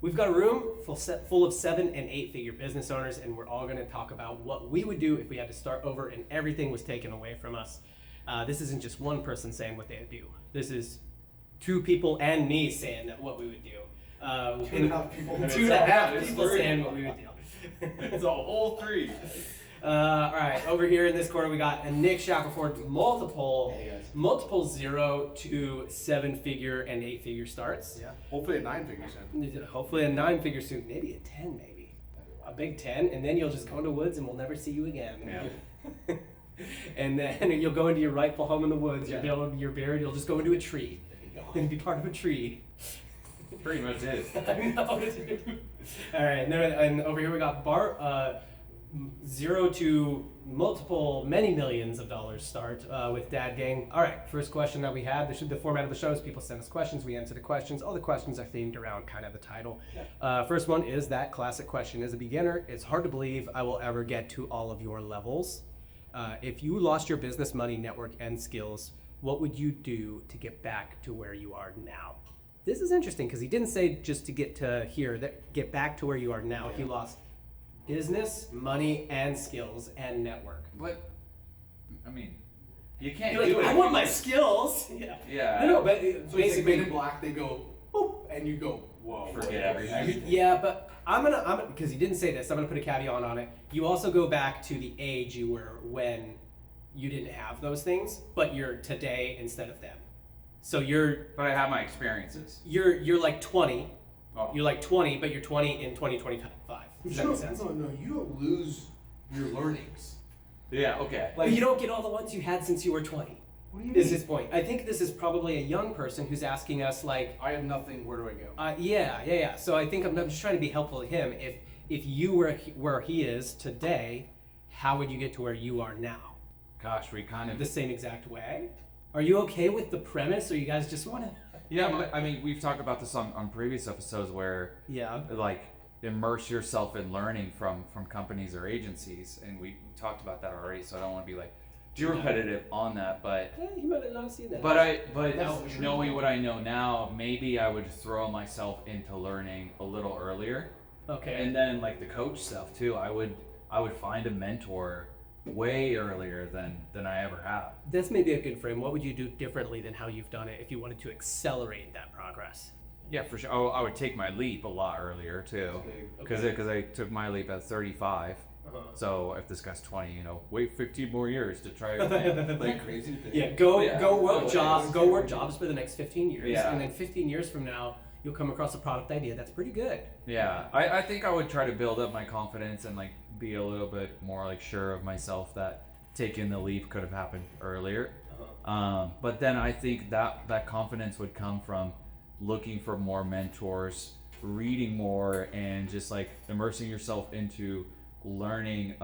We've got a room full of 7 and 8 figure business owners, and we're all going to talk about what we would do if we had to start over and everything was taken away from us. This isn't just one person saying what they would do. This is 2 people and me saying that what we would do. 2.5 people. 2.5 people saying what we would do. It's a whole 3. All right, over here in this corner we got a Nick Shackelford, multiple 0 to 7 figure and 8 figure starts. Yeah. Hopefully a 9 figure soon. Hopefully a 9 figure soon, maybe a 10 maybe. A big 10, and then you'll just go into woods and we'll never see you again. Yeah. And then you'll go into your rightful home in the woods. Yeah. You're buried, you'll just go into a tree and be part of a tree. Pretty much is. I know. All right, and over here we got Bart. 0 to many millions of dollars start with Dad Gang. All right, first question that we had. The format of the show is people send us questions, we answer the questions. All the questions are themed around kind of the title. First one is that classic question. As a beginner, it's hard to believe I will ever get to all of your levels. If you lost your business, money, network, and skills, what would you do to get back to where you are now? This is interesting because he didn't say just to get to here, get back to where you are now. He lost business, money, and skills, and network. But, I mean, you can't You're do like, it. I want my skills. Yeah. No, but So basically, Men in Black, they go boop, and you go whoa. Forget everything. yeah, but I'm gonna because he didn't say this. I'm gonna put a caveat on it. You also go back to the age you were when you didn't have those things, but you're today instead of them. So But I have my experiences. you're like 20. Oh. You're like 20, but you're 20 in 2025. Does that make sense? No, you don't lose your learnings. Yeah, okay. But you don't get all the ones you had since you were 20. What do you Is mean? his point. I think this is probably a young person who's asking us like, I have nothing, where do I go? yeah. So I think I'm just trying to be helpful to him. If you were where he is today, how would you get to where you are now? Gosh, we kind of... The same exact way? Are you okay with the premise, or you guys just want to... Yeah, but, I mean, we've talked about this on previous episodes where, like, immerse yourself in learning from companies or agencies, and we talked about that already, so I don't want to be, like, too repetitive on that, but... You might have not seen that. But knowing what I know now, maybe I would throw myself into learning a little earlier. Okay. And then, like, the coach stuff, too, I would find a mentor way earlier than I ever have. That's maybe a good frame. What would you do differently than how you've done it if you wanted to accelerate that progress? Yeah, for sure. Oh, I would take my leap a lot earlier too, because I took my leap at 35. So if this guy's 20, wait 15 more years to try again. Like crazy thing. Yeah, go work jobs for the next 15 years, and then 15 years from now you'll come across a product idea that's pretty good. Yeah, I think I would try to build up my confidence and like be a little bit more like sure of myself that taking the leap could have happened earlier. But then I think that confidence would come from looking for more mentors, reading more, and just like immersing yourself into learning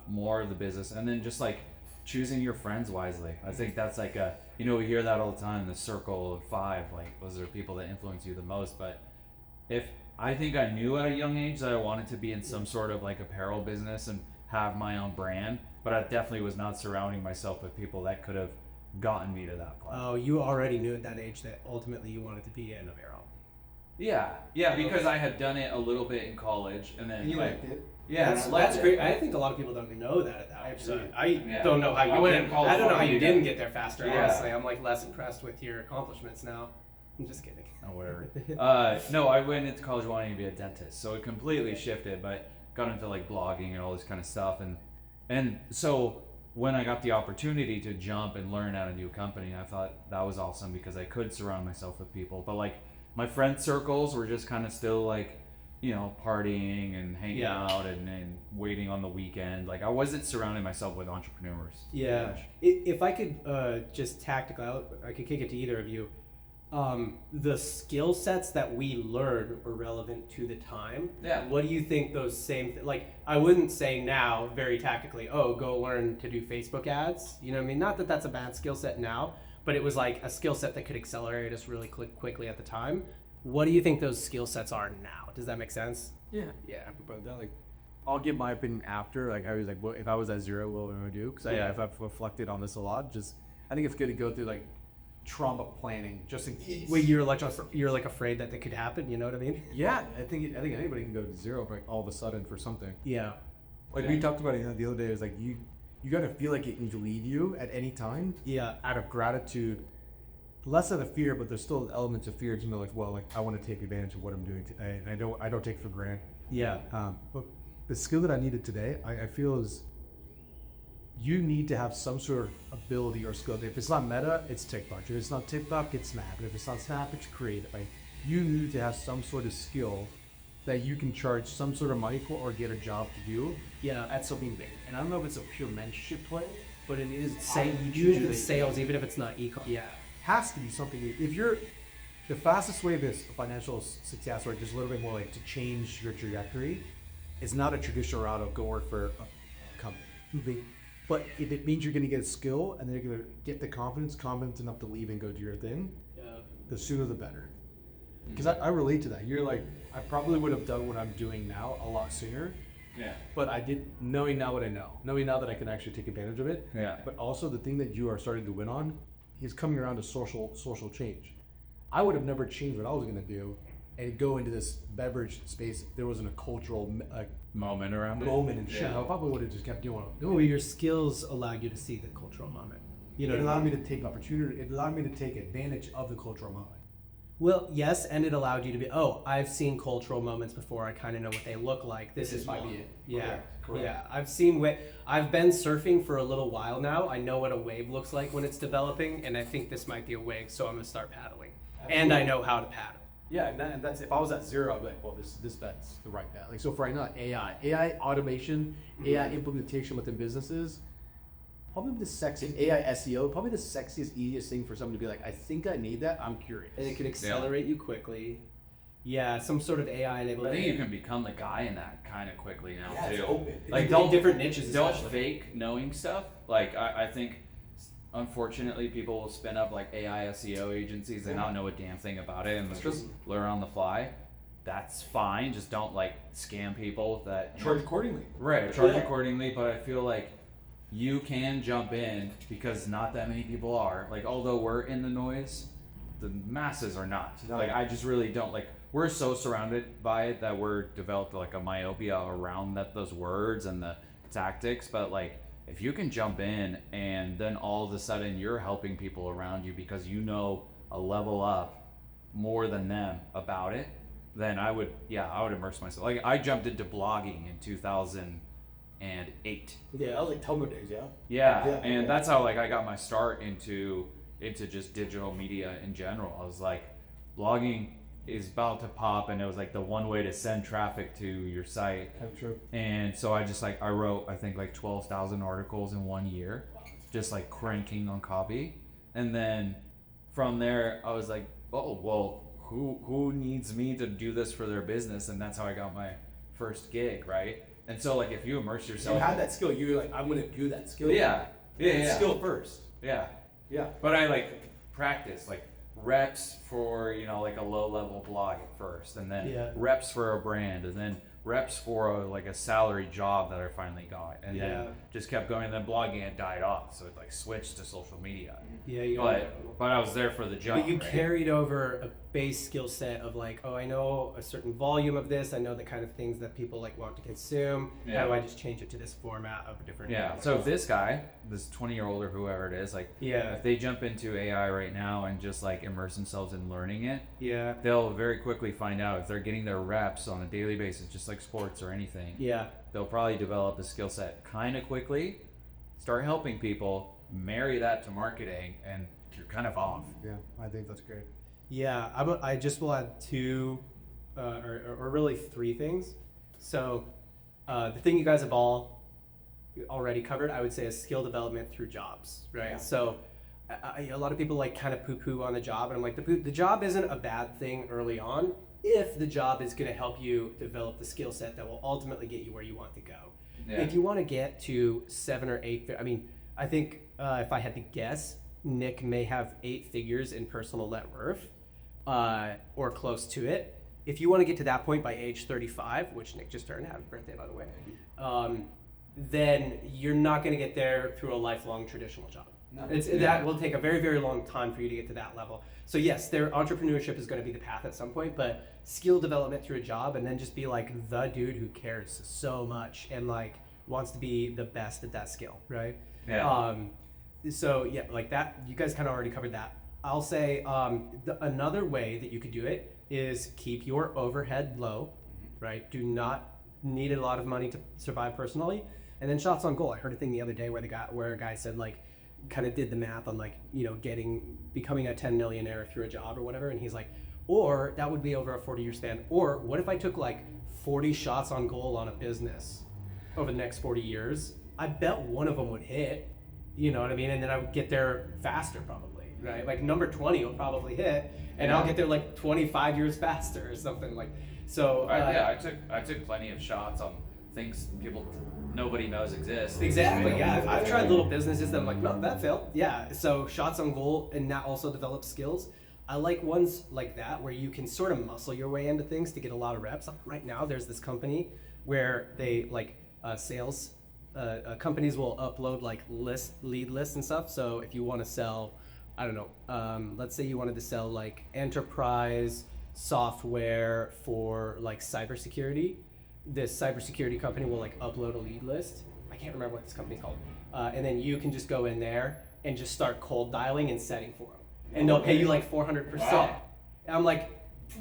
more of the business, and then just like choosing your friends wisely. I think that's like we hear that all the time, the circle of 5, like those are people that influence you the most. But if I think I knew at a young age that I wanted to be in some sort of like apparel business and have my own brand, but I definitely was not surrounding myself with people that could have gotten me to that point. Oh, you already knew at that age that ultimately you wanted to be in apparel. Yeah, because I had done it a little bit in college, and then And you liked it. Yeah, that's great. I think a lot of people don't know that at that age. So Yeah. I don't know how you I went did. in college I don't know how you before you didn't did. get there faster. Yeah. Honestly, I'm like less impressed with your accomplishments now. I'm just kidding. Oh, whatever. No, I went into college wanting to be a dentist, so it completely shifted. But got into like blogging and all this kind of stuff, and so when I got the opportunity to jump and learn at a new company, I thought that was awesome because I could surround myself with people. But like my friend circles were just kind of still like, partying and hanging out and waiting on the weekend. Like I wasn't surrounding myself with entrepreneurs. Yeah. If I could just tactically, I could kick it to either of you. The skill sets that we learned are relevant to the time. Yeah. What do you think those same like I wouldn't say now very tactically, go learn to do Facebook ads. You know what I mean? Not that that's a bad skill set now, but it was like a skill set that could accelerate us really quickly at the time. What do you think those skill sets are now? Does that make sense? Yeah, but that, like, I'll give my opinion after. Like, I was like, if I was at 0, what would I do? Because I've reflected on this a lot. I think it's good to go through like trauma planning, just in case. Wait, you're like afraid that could happen. You know what I mean? Yeah, I think anybody can go to zero, like all of a sudden for something. Yeah. Like we talked about it the other day. It's like you gotta feel like it can leave you at any time. Yeah. Out of gratitude, less out of fear, but there's still elements of fear to know, like, well, like I want to take advantage of what I'm doing today, and I don't take it for granted. Yeah. But the skill that I needed today, I feel is you need to have some sort of ability or skill. If it's not Meta, it's TikTok. If it's not TikTok, it's Snap. And if it's not Snap, it's Creative. Like, you need to have some sort of skill that you can charge some sort of money for or get a job to do. Yeah. At something big. And I don't know if it's a pure mentorship play, but it is Even if it's sales, even if it's not e-com. Yeah. has to be something. If you're the fastest way of this financial success, or just a little bit more like to change your trajectory, is not a traditional route of go work for a company. But if it means you're going to get a skill and then you're going to get the confidence enough to leave and go do your thing, Yeah. the sooner the better. Because I relate to that. You're like, I probably would have done what I'm doing now a lot sooner. Yeah. But I did, knowing now what I know, knowing now that I can actually take advantage of it. Yeah. But also the thing that you are starting to win on is coming around to social change. I would have never changed what I was going to do and go into this beverage space if there wasn't a cultural Moment around it. moment and shit. Yeah. I probably would have just kept doing it. Well, your skills allow you to see the cultural moment. You know, It allowed me to take opportunity. It allowed me to take advantage of the cultural moment. well, yes, and it allowed you to be. Oh, I've seen cultural moments before. I kind of know what they look like. This might be it. Yeah, Correct. yeah. I've been surfing for a little while now. I know what a wave looks like when it's developing, and I think this might be a wave. So I'm gonna start paddling, and I know how to paddle. Yeah, and that's if I was at zero, I'd be like, well, this bet's the right bet. Like, so for right now, AI automation, AI implementation within businesses, probably the sexiest AI SEO, probably the sexiest, easiest thing for someone to be like, I think I need that. I'm curious. And it can accelerate you quickly. Yeah, some sort of AI enabled. I think you can become the guy in that kind of quickly now Yeah, too. it's open. Like In don't different niches, Don't especially. fake knowing stuff. Like I think, unfortunately, people will spin up like AI SEO agencies and not know a damn thing about it and just learn on the fly. That's fine. Just don't like scam people that Charge accordingly. Right, charge accordingly. But I feel like you can jump in because not that many people are. Like, although we're in the noise, the masses are not. No. Like, I just really don't like. We're so surrounded by it that we're developed like a myopia around those words and the tactics. But like, if you can jump in and then all of a sudden you're helping people around you because you know a level up more than them about it, then I would immerse myself. Like, I jumped into blogging in 2008. Yeah, that was like Tumblr days, yeah. Yeah, Yeah, and yeah. that's how like I got my start into just digital media in general. I was like, blogging is about to pop, and it was like the one way to send traffic to your site. I'm sure. And so I wrote I think like 12,000 articles in 1 year, just like cranking on copy. And then from there I was like, oh well, who needs me to do this for their business? And that's how I got my first gig, right? And so like if you immerse yourself, You had that skill. You were like, I'm gonna do that skill. yeah, Skill first. yeah. Yeah. But I like practice like reps for like a low level blog at first, and then reps for a brand, and then reps for a salary job that I finally got, and then just kept going. And then blogging had died off, so it like switched to social media. Yeah, But I was there for the job. But you right? carried over a base skill set of like, oh, I know a certain volume of this. I know the kind of things that people like want to consume. Yeah. How do I just change it to this format of a different? Yeah. So if this guy, this 20-year-old or whoever it is, like, if they jump into AI right now and just like immerse themselves in learning it, they'll very quickly find out if they're getting their reps on a daily basis, just like sports or anything. They'll probably develop a skill set kind of quickly, start helping people, marry that to marketing, and you're kind of off. Yeah, I think that's great. Yeah, I just will add two, or really three things. So, the thing you guys have all already covered, I would say, is skill development through jobs, right? Yeah. So, a lot of people like kind of poo-poo on the job, and I'm like, the job isn't a bad thing early on if the job is going to help you develop the skill set that will ultimately get you where you want to go. Yeah. If you want to get to 7 or 8, I mean, I think if I had to guess, Nick may have 8 figures in personal net worth, or close to it. If you want to get to that point by age 35, which Nick just turned, happy birthday by the way, then you're not going to get there through a lifelong traditional job. No. That will take a very, very long time for you to get to that level. So yes, their entrepreneurship is going to be the path at some point, but skill development through a job, and then just be like the dude who cares so much and like wants to be the best at that skill, right? Yeah. So yeah, like that, you guys kind of already covered that. I'll say another way that you could do it is keep your overhead low, right? Do not need a lot of money to survive personally. And then shots on goal. I heard a thing the other day where a guy said like, kind of did the math on like, you know, becoming a 10 millionaire through a job or whatever. And he's like, or that would be over a 40-year span. Or what if I took like 40 shots on goal on a business over the next 40 years? I bet one of them would hit, you know what I mean? And then I would get there faster probably, right? Like number 20 will probably hit and I'll get there like 25 years faster or something like. So I took plenty of shots on things nobody knows exist. Exactly. Yeah, I've tried little businesses that I'm like, no, that failed. Yeah. So shots on goal, and that also develops skills. I like ones like that where you can sort of muscle your way into things to get a lot of reps. Right now, there's this company where they like sales companies will upload like lead lists and stuff. So if you want to sell, I don't know, let's say you wanted to sell like enterprise software for like cybersecurity. This cybersecurity company will like upload a lead list. I can't remember what this company's called. And then you can just go in there and just start cold dialing and setting for them. And they'll pay you like 400%. Wow. And I'm like,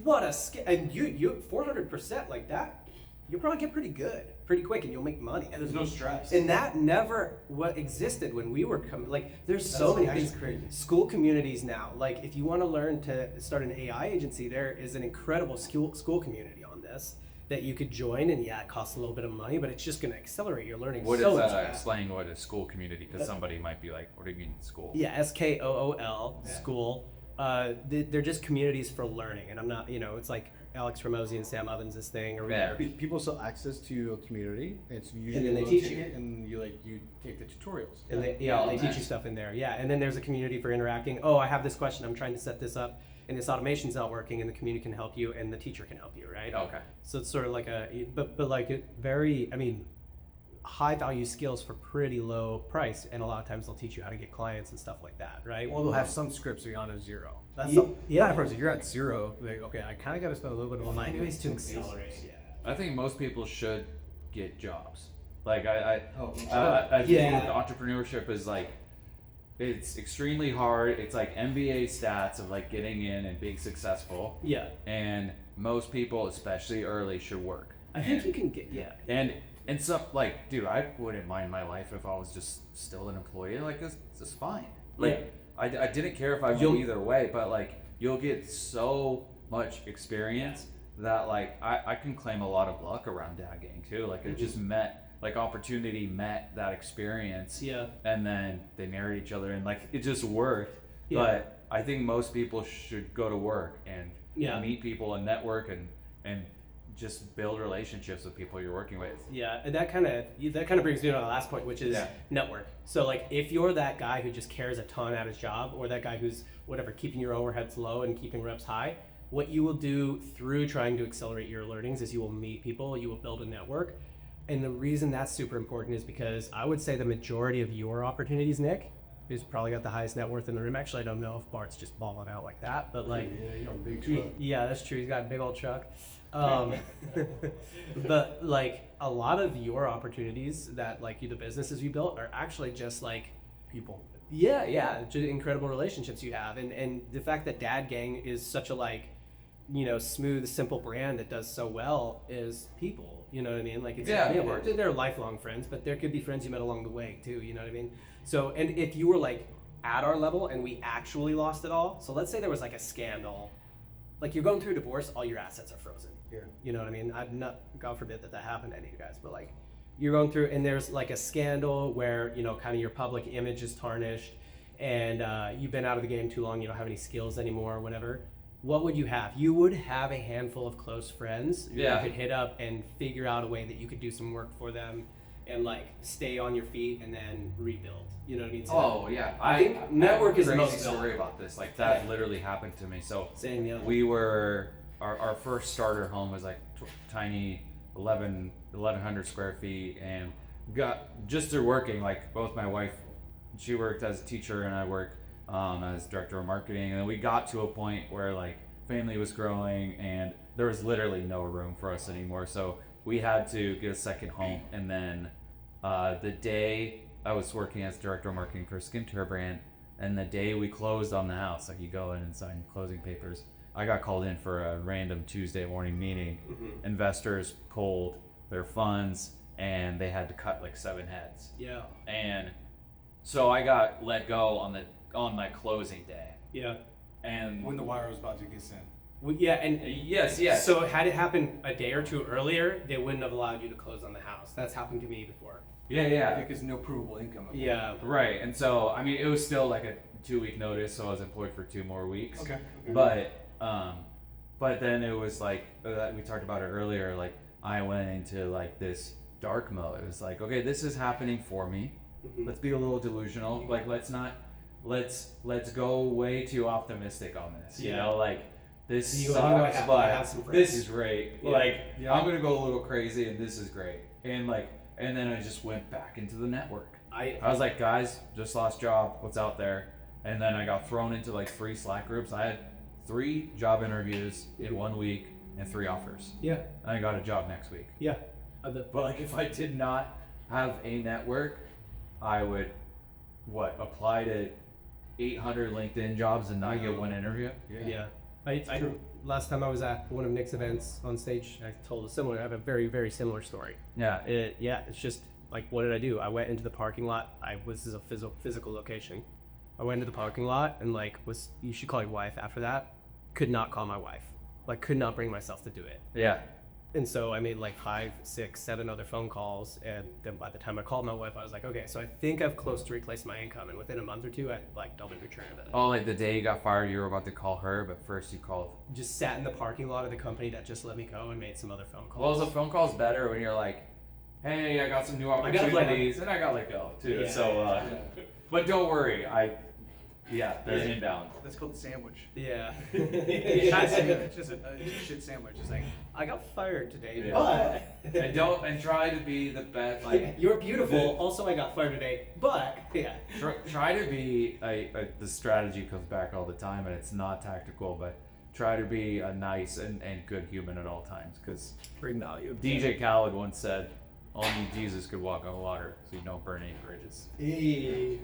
what a and you 400% like that, you'll probably get pretty good pretty quick and you'll make money. And there's no stress. And that never existed when we were like there's so many things. Crazy. School communities now, like if you want to learn to start an AI agency, there is an incredible school community on this that you could join, and yeah, it costs a little bit of money, but it's just going to accelerate your learning What so is much. explain what a school community, because somebody might be like, what do you mean school? Yeah, SKOOL, Yeah. school. They're just communities for learning, and I'm not, you know, it's like Alex Ramosi and Sam Ovens' thing, or Yeah. People still access to a community. It's usually And then they a teach ticket, you. and you take the tutorials. and they nice. teach you stuff in there. Yeah, and then there's a community for interacting. Oh, I have this question. I'm trying to set this up, and this automation's not working, and the community can help you, and the teacher can help you, right? Okay. So it's sort of like but like it very, I mean, high value skills for pretty low price, and a lot of times they'll teach you how to get clients and stuff like that, right? Well, they'll have some scripts where you're on a zero. That's Yeah. person. You're at zero. Like, okay, I kind of got to spend a little bit of money. Find ways to accelerate. Yeah. I think most people should get jobs. Like I think Yeah. entrepreneurship is like, it's extremely hard. It's like MBA stats of like getting in and being successful. Yeah. And most people, especially early, should work. I think you can get, yeah. And stuff like, dude, I wouldn't mind my life if I was just still an employee. Like, this is fine. Like, I didn't care if I went either way, but like, you'll get so much experience that like, I can claim a lot of luck around dad gang too. Like, it just like opportunity met that experience. Yeah. And then they married each other and like, it just worked. Yeah. But I think most people should go to work and Yeah. meet people and network and just build relationships with people you're working with. Yeah, and that kind of brings me to the last point, which is network. So like, if you're that guy who just cares a ton at his job, or that guy who's whatever keeping your overheads low and keeping reps high, what you will do through trying to accelerate your learnings is you will meet people, you will build a network, and the reason that's super important is because I would say the majority of your opportunities, Nick, who's probably got the highest net worth in the room. Actually, I don't know if Bart's just balling out like that, but like, Yeah, you got a big truck. yeah, that's true. He's got a big old truck. But like a lot of your opportunities that like the businesses you built are actually just like People. yeah, just incredible relationships you have, and the fact that Dad Gang is such a like, you know, smooth, simple brand that does so well is people. You know what I mean? Like it's they're lifelong friends, but there could be friends you met along the way too. You know what I mean? So, and if you were like at our level and we actually lost it all, so let's say there was like a scandal, like you're going through a divorce, all your assets are frozen. Yeah. You know what I mean? I'm not, God forbid that happened to any of you guys, but like you're going through and there's like a scandal where, you know, kind of your public image is tarnished and you've been out of the game too long, you don't have any skills anymore or whatever. What would you have? You would have a handful of close friends you could hit up and figure out a way that you could do some work for them and like stay on your feet and then rebuild. You know what I mean? So I think network is the most story about this. Like that literally happened to me. So same, yeah. we were our first starter home was like tiny 1100 square feet, and got just through working, like both my wife she worked as a teacher and I worked as director of marketing, and we got to a point where like family was growing and there was literally no room for us anymore, so we had to get a second home. And then the day I was working as director of marketing for a skincare brand, and the day we closed on the house, like you go in and sign closing papers, I got called in for a random Tuesday morning meeting. Investors pulled their funds and they had to cut like 7 heads. Yeah. And so I got let go on my closing day. Yeah. And When the wire was about to get sent. Yeah, and yes. So had it happened a day or two earlier, they wouldn't have allowed you to close on the house. That's happened to me before. Yeah. Because no provable income. Yeah. Right. And so I mean it was still like a 2-week notice, so I was employed for 2 more weeks. Okay. But then it was like we talked about it earlier, like I went into like this dark mode. It was like, okay, this is happening for me. Let's be a little delusional. Like let's go way too optimistic on this. You know, like this sucks, I have but some friends. this is great. Yeah. Like I'm gonna go a little crazy and this is great. And then I just went back into the network. I was like, guys, just lost job. What's out there? And then I got thrown into like 3 Slack groups. I had 3 job interviews in 1 week and 3 offers. Yeah. And I got a job next week. Yeah. But like if I did not have a network, I would apply to 800 LinkedIn jobs and not get 1 interview. Yeah. Last time I was at one of Nick's events on stage, I told a similar. I have a very, very similar story. Yeah. It's just like, what did I do? I went into the parking lot. This is a physical location. I went into the parking lot and you should call your wife after that. Could not call my wife. Like, could not bring myself to do it. Yeah. And so I made like 5, 6, 7 other phone calls, and then by the time I called my wife, I was like, okay, so I think I've close to replaced my income, and within a month or two, I like doubled return of it. Oh, like the day you got fired, you were about to call her, but first you called. Just sat in the parking lot of the company that just let me go and made some other phone calls. Well, the phone call's better when you're like, hey, I got some new I got opportunities, and I got let go too. Yeah. So, but don't worry, there's inbound. That's called the sandwich. Yeah. It's just a shit sandwich. It's like, I got fired today, Yeah. but and try to be the best. Like you're beautiful. Also, I got fired today, but yeah. try to be the strategy comes back all the time, and it's not tactical, but try to be a nice and good human at all times. Because Bring value. DJ Khaled once said, "Only Jesus could walk on water, so you don't burn any bridges." Hey.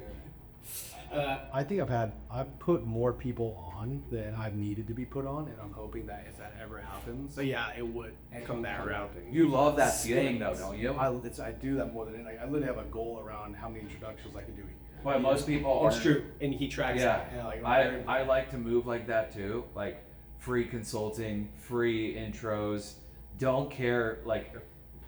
I think I've put more people on than I've needed to be put on, and I'm hoping that if that ever happens, But yeah, it would come that route. You love that saying though, don't you? I do that more than anything. I literally have a goal around how many introductions I can do. But most people are. It's true, and he tracks that. Yeah, like I like to move like that too, like free consulting, free intros. Don't care like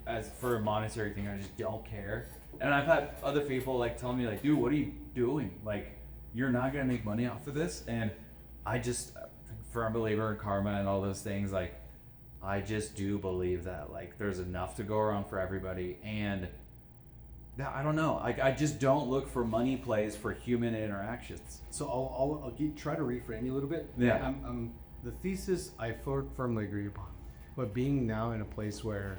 as for a monetary thing. I just don't care. And I've had other people like tell me like, dude, what are you doing? Like, you're not gonna make money off of this. And I just, firm believer in karma and all those things. Like, I just do believe that like there's enough to go around for everybody. And I don't know. I just don't look for money plays for human interactions. So I'll try to reframe you a little bit. Yeah. The thesis I firmly agree upon, but being now in a place where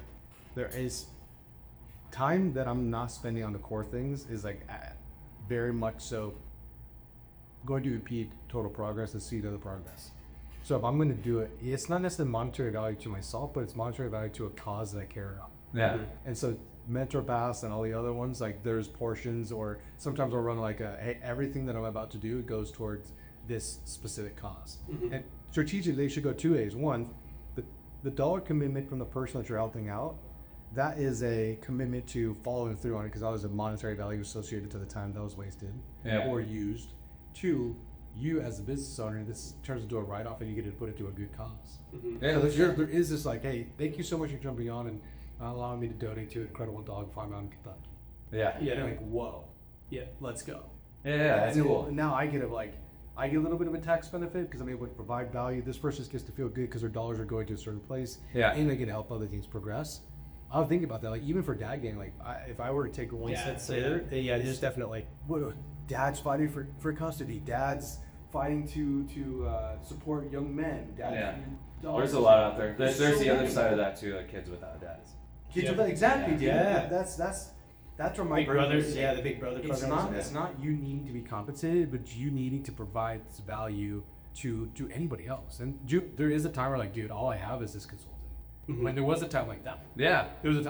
there is time that I'm not spending on the core things is like very much so going to repeat total progress, the seed of the progress. So if I'm going to do it, it's not necessarily monetary value to myself, but it's monetary value to a cause that I care about. Yeah. And so Mentor Pass and all the other ones, like there's portions, or sometimes I'll run like hey, everything that I'm about to do goes towards this specific cause. And strategically, they should go 2 ways. One, the dollar commitment from the person that you're helping out, that is a commitment to following through on it, because that was a monetary value associated to the time that was wasted or used. 2, you as a business owner, this turns into a write-off and you get to put it to a good cause. Yeah, So there is this like, hey, thank you so much for jumping on and allowing me to donate to Incredible Dog Farm out in Kentucky. Yeah. Yeah. And like, whoa, yeah, let's go. Yeah, that's And cool. Now I get a little bit of a tax benefit because I'm able to provide value. This person gets to feel good because their dollars are going to a certain place. Yeah. And they get to help other things progress. I was thinking about that, like even for dad game, like if I were to take one step further, there's definitely. Dad's fighting for custody. Dad's fighting to support young men. There's a lot out there. There's the other side of that too, like kids without dads. Exactly, dude. Yeah. That's That's where my Big brain Brothers, is. yeah, the Big Brother It's programs. not. It's not you needing to be compensated, but you needing to provide this value to anybody else. And there is a time where like, dude, all I have is this consultant. When there was a time like that. Yeah.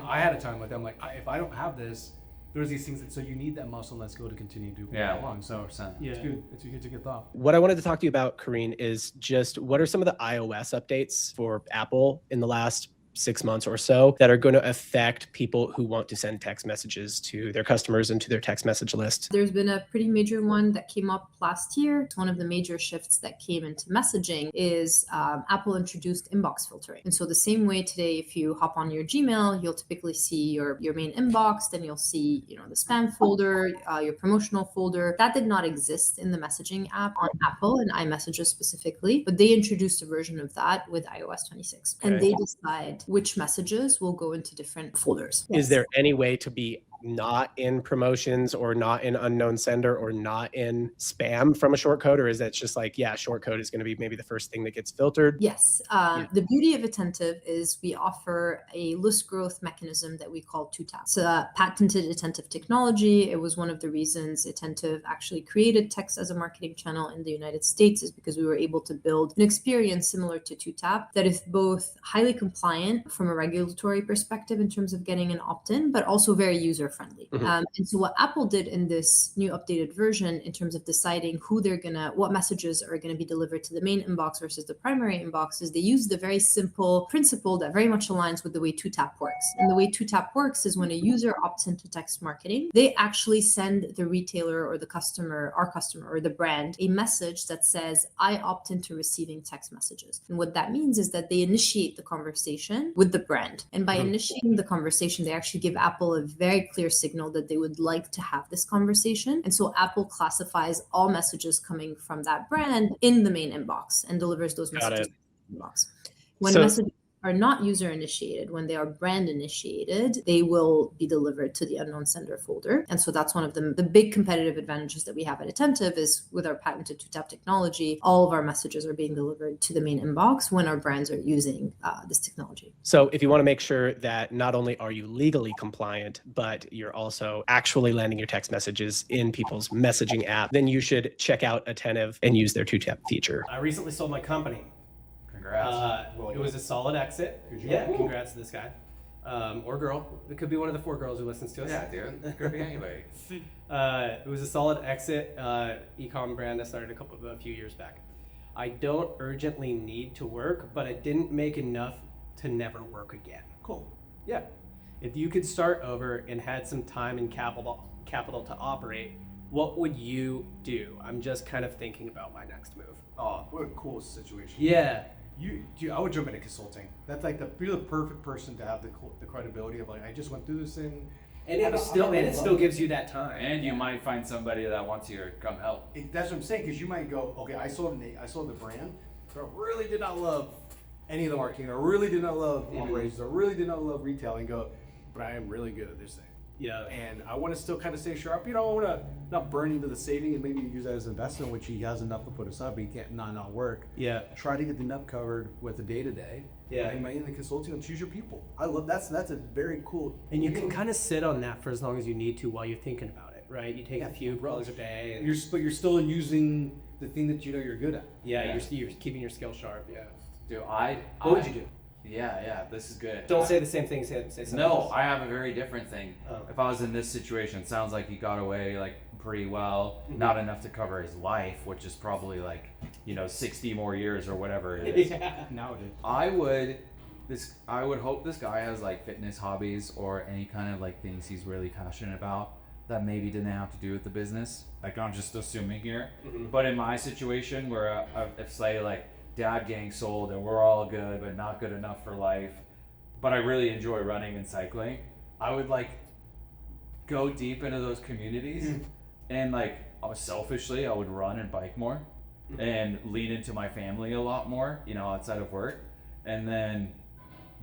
I had a time like that. I'm like, if I don't have this, there's these things that so you need that muscle and that skill to continue to Yeah. go along. So 100%. it's good. It's a good thought. What I wanted to talk to you about, Kareen, is just what are some of the iOS updates for Apple in the last 6 months or so that are going to affect people who want to send text messages to their customers and to their text message list? There's been a pretty major one that came up last year. It's one of the major shifts that came into messaging is Apple introduced inbox filtering. And so the same way today, if you hop on your Gmail, you'll typically see your main inbox, then you'll see, the spam folder, your promotional folder. That did not exist in the messaging app on Apple and iMessages specifically, but they introduced a version of that with iOS 26. Okay. And they decide which messages will go into different folders. Is there any way to be not in promotions or not in unknown sender or not in spam from a short code? Or is that just like, short code is going to be maybe the first thing that gets filtered? Yes. The beauty of Attentive is we offer a list growth mechanism that we call two-tap. It's a patented Attentive technology. It was one of the reasons Attentive actually created text as a marketing channel in the United States is because we were able to build an experience similar to two-tap that is both highly compliant from a regulatory perspective in terms of getting an opt-in, but also very user friendly. Mhm. And so what Apple did in this new updated version in terms of deciding what messages are going to be delivered to the main inbox versus the primary inbox is they use the very simple principle that very much aligns with the way two-tap works. And the way two-tap works is when a user opts into text marketing, they actually send the retailer or the customer, our customer or the brand, a message that says, I opt into receiving text messages. And what that means is that they initiate the conversation with the brand. And by initiating the conversation, they actually give Apple a very clear signal that they would like to have this conversation. And so Apple classifies all messages coming from that brand in the main inbox and delivers those Got messages it. in the inbox. When So- messages are not user initiated, when they are brand initiated, they will be delivered to the unknown sender folder. And so that's one of the big competitive advantages that we have at Attentive is with our patented two-tap technology, all of our messages are being delivered to the main inbox when our brands are using this technology. So if you want to make sure that not only are you legally compliant, but you're also actually landing your text messages in people's messaging app, then you should check out Attentive and use their two-tap feature. I recently sold my company. Congrats. It was a solid exit. Yeah, congrats to this guy. Or girl. It could be one of the 4 girls who listens to us. Yeah, dude. It could be anybody. It was a solid exit. E-com brand I started a few years back. I don't urgently need to work, but I didn't make enough to never work again. Cool. Yeah. If you could start over and had some time and capital to operate, what would you do? I'm just kind of thinking about my next move. Oh, what a cool situation. Yeah. I would jump into consulting. That's like you're the perfect person to have the credibility of like, I just went through this thing. And it still gives you that time. And you might find somebody that wants you to come help. That's what I'm saying, because you might go, okay, I saw the brand, but I really did not love any of the marketing. I really did not love operations. I really did not love retail. And go, but I am really good at this thing. Yeah. And I want to still kind of stay sharp. I want to not burn into the saving and maybe use that as an investment, which he has enough to put aside, but he can't not work. Yeah. Try to get the nut covered with the day to day. Yeah. And in the consulting, and choose your people. I love that's a very cool. And you can kind of sit on that for as long as you need to while you're thinking about it, right? You take a few calls a day. And But you're still using the thing that you know you're good at. yeah. You're keeping your skill sharp. Yeah. Dude, What would you do? Yeah, this is good. Don't say the same thing. Say something No, else. I have a very different thing. Oh. If I was in this situation, it sounds like he got away like pretty well, not enough to cover his life, which is probably like 60 more years or whatever it is. Yeah. Nowadays. I would hope this guy has like fitness hobbies or any kind of like things he's really passionate about that maybe didn't have to do with the business. Like I'm just assuming here, but in my situation where if say like Dad Gang sold and we're all good but not good enough for life, but I really enjoy running and cycling, I would like go deep into those communities and like selfishly I would run and bike more and lean into my family a lot more, outside of work, and then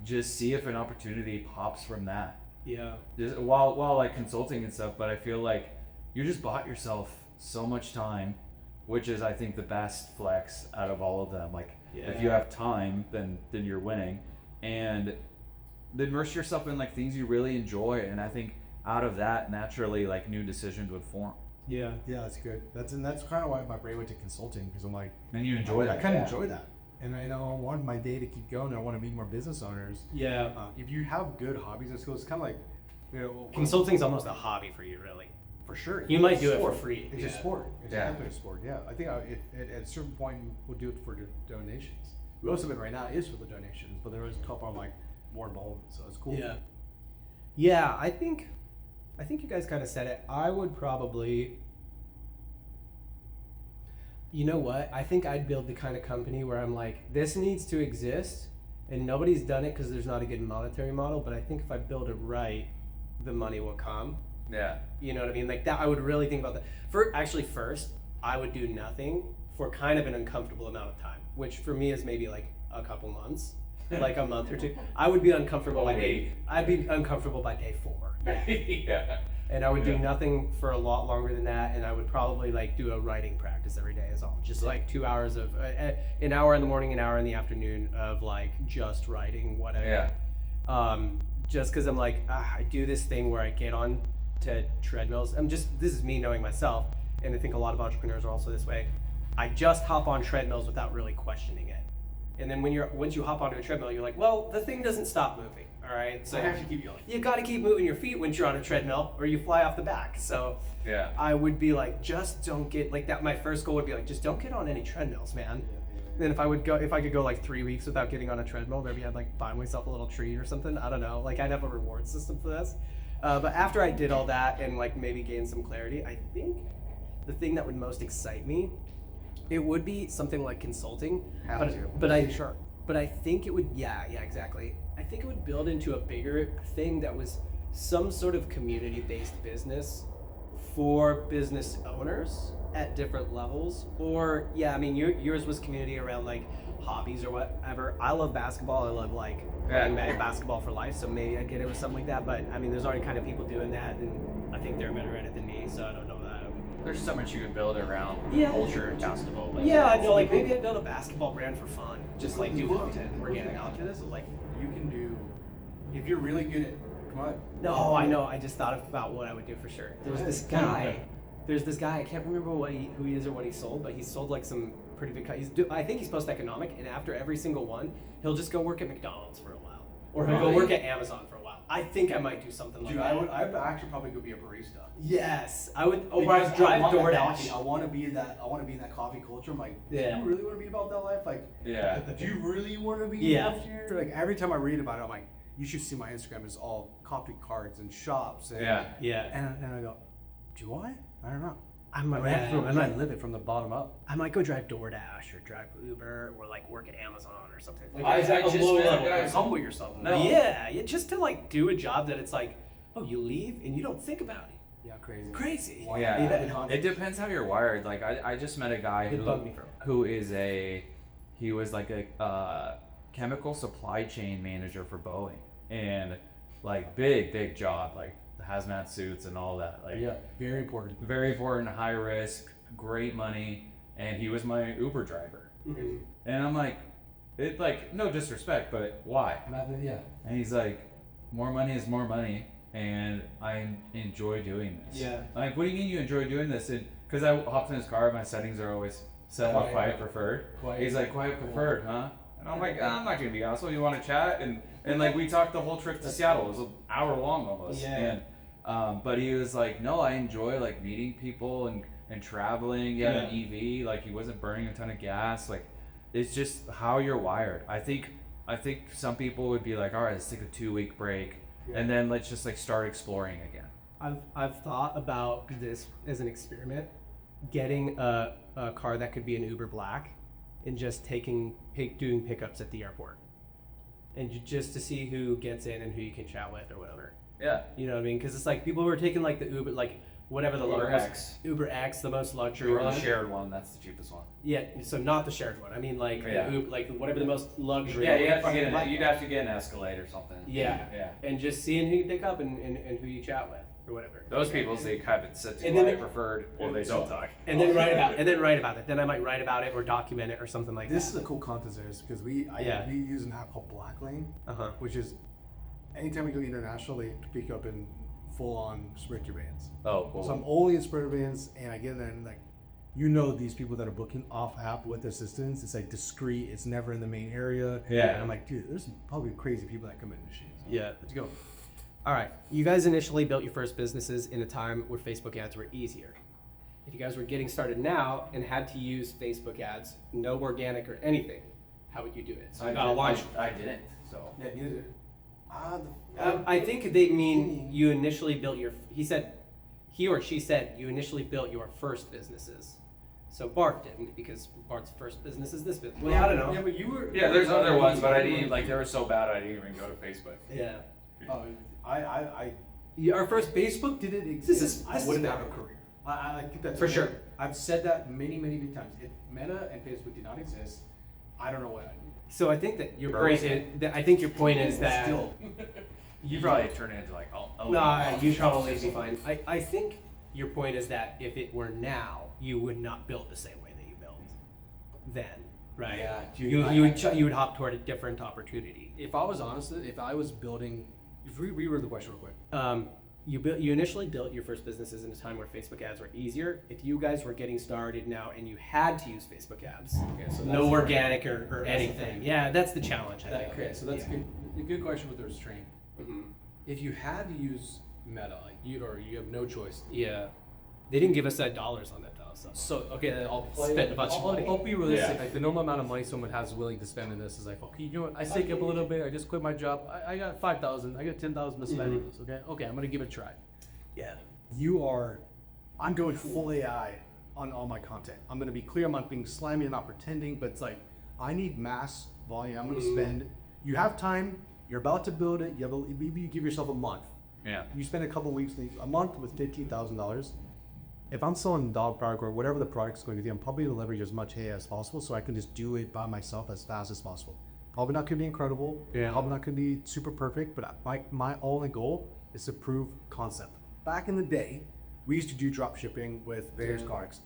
just see if an opportunity pops from that. Yeah. Just while like consulting and stuff, but I feel like you just bought yourself so much time, which is I think the best flex out of all of them. Like if you have time, then you're winning, and immerse yourself in like things you really enjoy. And I think out of that, naturally, like new decisions would form. Yeah. Yeah, that's good. That's kind of why my brain went to consulting, because I'm like, And you enjoy I that. kind of enjoy that, and I want my day to keep going. I want to meet more business owners. Yeah. If you have good hobbies and skills, it's kind of like, Consulting's almost a hobby for you, really. for sure. You might do it Sport. for free. It's Yeah. a sport. It's Yeah. definitely a sport. Yeah, I think at a certain point we'll do it for the donations. Most of it right now is for the donations, but there is a couple I'm like more involved, so it's cool. Yeah. Yeah, I think you guys kind of said it. I would probably, you know what? I think I'd build the kind of company where I'm like, this needs to exist, and nobody's done it because there's not a good monetary model. But I think if I build it right, the money will come. Yeah. You know what I mean? Like that, I would really think about that. First, I would do nothing for kind of an uncomfortable amount of time, which for me is maybe like a couple months, like a month or two. I would be uncomfortable by day. I'd be uncomfortable by day 4. Yeah. And I would do Yeah. nothing for a lot longer than that, and I would probably like do a writing practice every day as all, just like 2 hours of an hour in the morning, an hour in the afternoon of like just writing whatever. Yeah. Just because I'm like, I do this thing where I get on to treadmills. This is me knowing myself, and I think a lot of entrepreneurs are also this way. I just hop on treadmills without really questioning it. And then once you hop onto a treadmill, you're like, well, the thing doesn't stop moving. All right, so I have to keep going. you got to keep moving your feet once you're on a treadmill, or you fly off the back. So Yeah. I would be like, just don't get like that. My first goal would be like, just don't get on any treadmills, man. Then if I could go like 3 weeks without getting on a treadmill, maybe I'd like buy myself a little treat or something. I don't know. Like I'd have a reward system for this. But after I did all that and like maybe gain some clarity, I think the thing that would most excite me, it would be something like consulting. But I think it would, yeah, exactly. I think it would build into a bigger thing that was some sort of community-based business for business owners at different levels. Or, yeah, I mean, yours was community around like hobbies or whatever. I love basketball. I love like playing basketball for life. So maybe I'd get it with something like that. But I mean, there's already kind of people doing that, and I think they're better at it than me. So I don't know that. There's so much you could build around Yeah. culture and basketball. But Yeah, I know. Like maybe I'd build a basketball brand for fun. Just like do content, organic content. This is like you can do if you're really good at. Come on. No, I know. I just thought about what I would do for sure. There's this guy. I can't remember who he is or what he sold, but he sold like some pretty big. I think he's post-economic, and after every single one, he'll just go work at McDonald's for a while, or he'll go work at Amazon for a while. I think I might do something like Dude, that. I would actually probably go be a barista. Yes, I would. Or Because I'd drive I want that DoorDash. coffee. I want to be in that coffee culture. I'm like, Yeah. do you really want to be about that life? Like, Yeah. do you really want to be? Yeah. After? Like every time I read about it, I'm like, you should see my Instagram. It's all coffee carts and shops. And, Yeah. Yeah. And I go, do I? I don't know. I might, I might live it from the bottom up. I might go drive DoorDash or drive Uber or like work at Amazon or something. Like, I at a just low met a level. guy- Humble yourself. No. Yeah, just to like do a job that it's like, oh, you leave and you don't think about it. Yeah, crazy. Crazy. Why- Yeah. Yeah. It depends how you're wired. Like I just met a guy It bugged me who was like a chemical supply chain manager for Boeing, and like big job, like the hazmat suits and all that. Like Yeah, very important. very important, high risk, great money, and he was my Uber driver. Mhm. And I'm like, it like no disrespect, but why? Yeah. And he's like, more money is more money, and I enjoy doing this. Yeah. Like, what do you mean you enjoy doing this? And because I hopped in his car, my settings are always set on Quiet. quiet preferred. Quiet. He's like, quiet preferred, huh? And I'm like, I'm not gonna be honest. You want to chat? And like we talked the whole trip to Seattle. It was an hour long almost. Yeah. And but he was like, no, I enjoy like meeting people and traveling. He had an EV. Like he wasn't burning a ton of gas. Like it's just how you're wired. I think some people would be like, all right, let's take a 2-week break, and then let's just like start exploring again. I've thought about this as an experiment, getting a car that could be an Uber Black, and just doing pickups at the airport, and just to see who gets in and who you can chat with or whatever. Yeah. You know what I mean? Because it's like people who are taking like the Uber, like whatever the Uber most- X. Uber X, the most luxury Or the one. shared one. That's the cheapest one. Yeah, so not the shared one. I mean like Yeah. the Uber, like whatever the most luxury. Yeah, one. you'd have to get an Escalade or something. Yeah. Yeah. And just seeing who you pick up and who you chat with or whatever. Those people, they have it set to And then quiet they- preferred, or they don't talk. And then write about it. Then I might write about it or document it or something like This that. is a cool contest there because we use an app called Blacklane, Uh-huh. which is anytime we go international, they pick you up in full on sprinter vans. Oh, cool. So I'm only in sprinter vans, and I get there and like, these people that are booking off app with assistants, it's like discreet. It's never in the main area. Yeah. And I'm like, dude, there's probably crazy people that come in and shit. So, Yeah. let's go. All right. You guys initially built your first businesses in a time where Facebook ads were easier. If you guys were getting started now and had to use Facebook ads, no organic or anything, how would you do it? So you got to launch. I didn't. So. Yeah, neither. I think they mean you initially built your. He or she said you initially built your first businesses. So Bart didn't, because Bart's first business is this business. Well, I don't know. Yeah, but you were. Yeah, there's other ones, but I didn't like. They were so bad, I didn't even go to Facebook. Yeah. Our first Facebook didn't exist. I is wouldn't fair. have a career. I think that's For sure. I've said that many times. If Meta and Facebook did not exist, I don't know what I'd do. So I think that your point is, I think your point is that. Still. You probably turn it into like No, you probably be fine. I think your point is that if it were now, you would not build the same way that you built then, right? Yeah, dude, You would hop toward a different opportunity. If I was honest, if I was building, if we reword the question real quick. You initially built your first businesses in a time where Facebook ads were easier. If you guys were getting started now and you had to use Facebook ads, So no organic or anything. Yeah, that's the challenge, I think. Okay, so that's a good question with the restraint. Mhm. If you had to use Meta, like you have no choice. Yeah. They didn't give us that dollars on it though. So okay, I'll Spend a bunch of money. I'll be realistic. Yeah. Like the normal amount of money someone has willing to spend in this is like, okay, you know what? I save up a little bit. I just quit my job. I got 5,000. I got 10,000 to spend on this. Okay, I'm gonna give it a try. Yeah. I'm going full AI on all my content. I'm gonna be clear. I'm not being slimy. I'm not pretending. But it's like I need mass volume. I'm gonna spend. You have time. You're about to build it. Maybe you give yourself a month. Yeah. You spend a couple weeks, a month with $15,000. If I'm selling a dog product or whatever the product's going to be, I'm probably going to leverage as much AI as possible so I can just do it by myself as fast as possible. Probably not going to be incredible. Yeah. Probably not going to be super perfect, but my only goal is to prove concept. Back in the day, we used to do drop shipping with various products.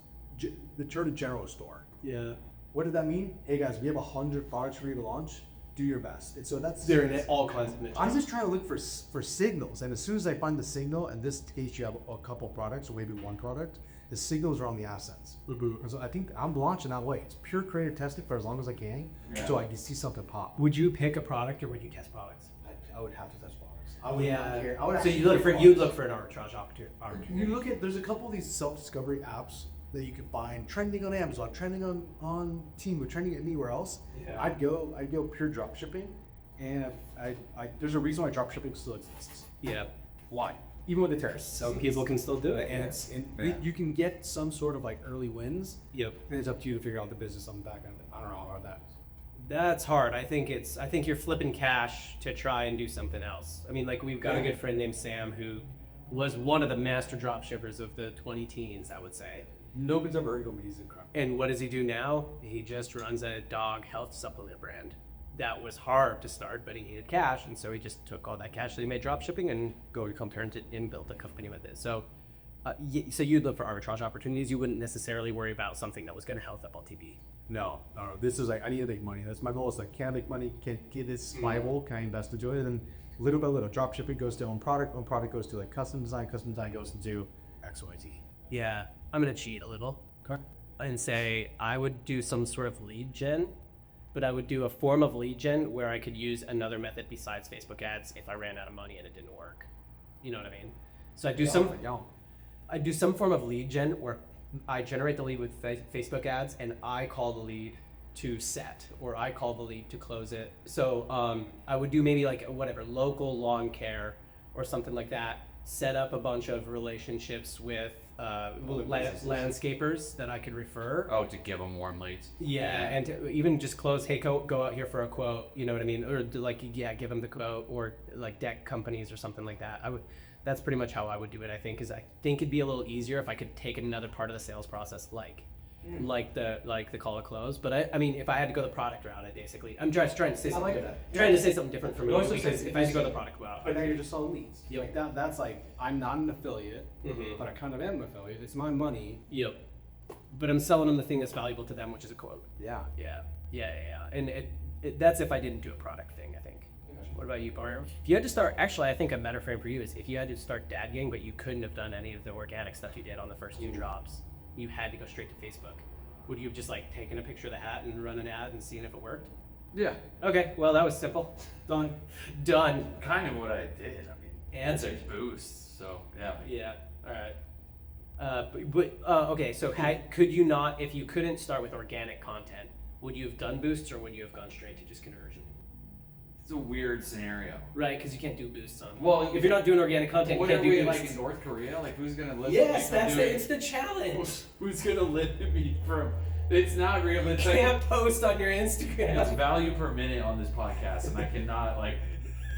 The general store. Yeah. What did that mean? Hey guys, we have 100 products for you to launch. Do your best. And so that's They're in all kinds of niches. I'm just trying to look for signals, and as soon as I find the signal, in this case you have a couple products or maybe one product, the signals are on the assets. And so I think I'm launching that way. It's pure creative testing for as long as I can, so I can see something pop. Would you pick a product or would you test products? I would have to test products. I would not care. I would So actually you'd look for an arbitrage opportunity. You look at there's a couple of these self-discovery apps that you can find trending on Amazon, trending on Temu, trending anywhere else. Yeah. I'd go pure drop shipping, and there's a reason why drop shipping still exists. Yeah. Why? Even with the tariffs. So people can still do it. And you can get some sort of like early wins. Yep. And it's up to you to figure out the business on the back end. I don't know about that. That's hard. I think you're flipping cash to try and do something else. I mean, like we've got a good friend named Sam who was one of the master drop shippers of the 20 teens, I would say. Nobody's ever heard of him. He's incredible. And what does he do now? He just runs a dog health supplement brand. That was hard to start, but he needed cash, and so he just took all that cash that he made drop shipping and turned it and built a company with it. So, so you'd look for arbitrage opportunities. You wouldn't necessarily worry about something that was going to health up LTV. No. This is like I need to make money. That's my goal. Is like, can I make money? Can this viable? Can I invest into it? And little by little, drop shipping goes to own product goes to like custom design goes into XYZ. Yeah, I'm going to cheat a little. Okay. And say I would do some sort of lead gen, but I would do a form of lead gen where I could use another method besides Facebook ads if I ran out of money and it didn't work. You know what I mean? So I do some form of lead gen where I generate the lead with Facebook ads and I call the lead to set, or I call the lead to close it. So I would do maybe like whatever, local lawn care or something like that. Set up a bunch of relationships with landscapers that I could refer. Oh, to give them warm leads. Yeah, and to even just close, hey, go out here for a quote, you know what I mean? Or give them the quote, or like deck companies or something like that. That's pretty much how I would do it, I think, because I think it'd be a little easier if I could take another part of the sales process, like the call to close. But I mean, if I had to go the product route, I'm just trying to say something different. Trying to say something different for me, because if I had to go the product route, But now you're just selling leads. Yep. Like that's like I'm not an affiliate, Mhm. but I kind of am an affiliate. It's my money. Yep. But I'm selling them the thing that's valuable to them, which is a quote. Yeah. Yeah. And that's if I didn't do a product thing, I think. What about you, Bart? If you had to start, actually, I think a better frame for you is if you had to start Dad Gang, but you couldn't have done any of the organic stuff you did on the first 2 drops, you had to go straight to Facebook. Would you have just like taken a picture of the hat and run an ad and seen if it worked? Yeah. Okay, well that was simple. Done. Done. Kind of what I did. I mean, Answered. it's a boost. So yeah. Yeah. All right. Okay. So could you not, if you couldn't start with organic content, would you have done boosts or would you have gone straight to just conversion? It's a weird scenario. Right, because you can't do boosts on. Well, if you're not doing organic content, you What can't are do we boosts. like in North Korea? Like who's gonna live? Yes, it's the challenge. Who's gonna limit me from? It's not real. It's You like can't post on your Instagram. it's value per minute on this podcast, and I cannot like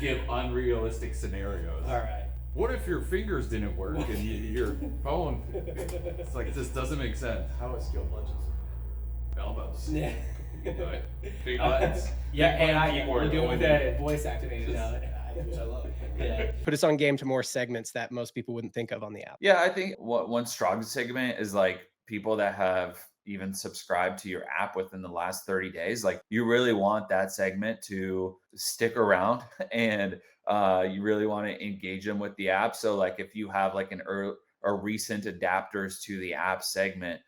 give unrealistic scenarios. All right. What if your fingers didn't work and your phone? It's like this doesn't make sense. How is skill lunges? Elbows. Yeah. Right. Big buttons. Yeah, Big AI. keyboard We're doing with going the voice activated now. Which I love. Yeah. Put us on game to more segments that most people wouldn't think of on the app. Yeah, I think one strong segment is like people that have even subscribed to your app within the last 30 days. Like you really want that segment to stick around and you really want to engage them with the app. So like if you have like a recent adapters to the app segment,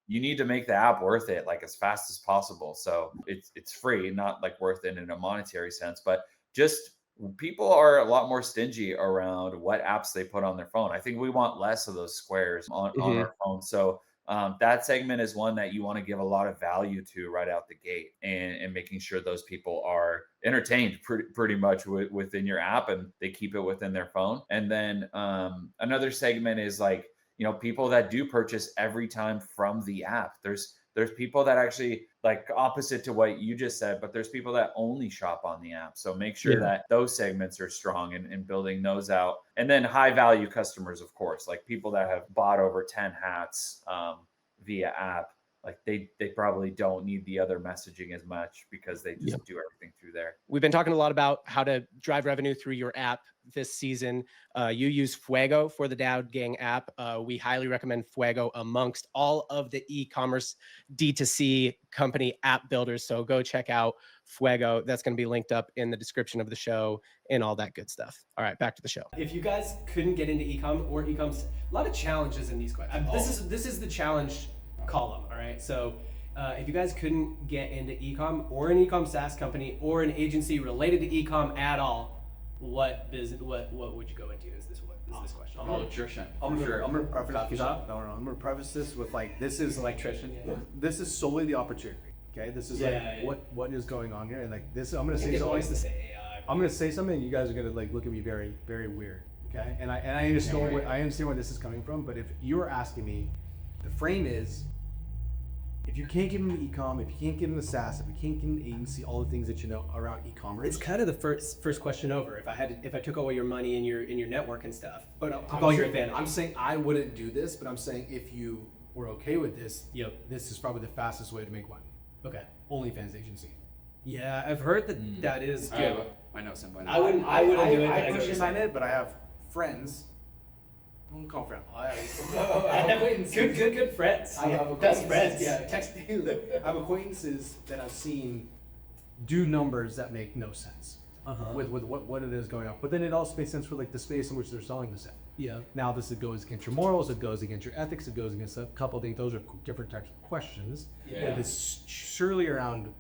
you need to make the app worth it like as fast as possible. So it's free, not like worth it in a monetary sense, but just people are a lot more stingy around what apps they put on their phone. I think we want less of those squares on our phone. So that segment is one that you want to give a lot of value to right out the gate and making sure those people are entertained pretty much within your app and they keep it within their phone. And then another segment is like, people that do purchase every time from the app. There's people that actually like opposite to what you just said, but there's people that only shop on the app. So make sure that those segments are strong and building those out. And then high value customers, of course, like people that have bought over 10 hats via app. Like they probably don't need the other messaging as much because they just do everything through there. We've been talking a lot about how to drive revenue through your app this season. You use Fuego for the Dad Gang app. We highly recommend Fuego amongst all of the e-commerce D2C company app builders. So go check out Fuego. That's going to be linked up in the description of the show and all that good stuff. All right, back to the show. If you guys couldn't get into e-com or e-com's, a lot of challenges in these questions. This is the challenge column. All right. So if you guys couldn't get into e-com or an e-com SaaS company or an agency related to e-com at all, what would you go into? Is this question? Electrician. I'm gonna preface Coffee shop? No, I'm gonna preface this with like this is Electrician. Yeah. this is solely the opportunity. Okay, this is what is going on here, and like this, I'm gonna say something. To say AI. I'm gonna say something, and you guys are gonna like look at me very, very weird. Okay, and I understand I understand where this is coming from, but if you are asking me, the frame is, if you can't get into e-com, if you can't get into SaaS, if you can't get into agency, all the things that you know around e-commerce. It's kind of the first question over. If I took all your money in your network and stuff, But took all your advantage. I'm saying I wouldn't do this, but I'm saying if you were okay with this, Yep. this is probably the fastest way to make money. Okay. OnlyFans agency. Yeah, I've heard that is good. I know somebody. I wouldn't do it. I but I know what push you're behind saying. it, but I have friends. I won't call them friends. I have good friends. I have Best friends. Yeah, text I have acquaintances that I've seen do numbers that make no sense with what it is going on. But then it also makes sense for like the space in which they're selling this at. Yeah. Now this goes against your morals, it goes against your ethics, it goes against a couple of things. Those are different types of questions. Yeah. But it's surely around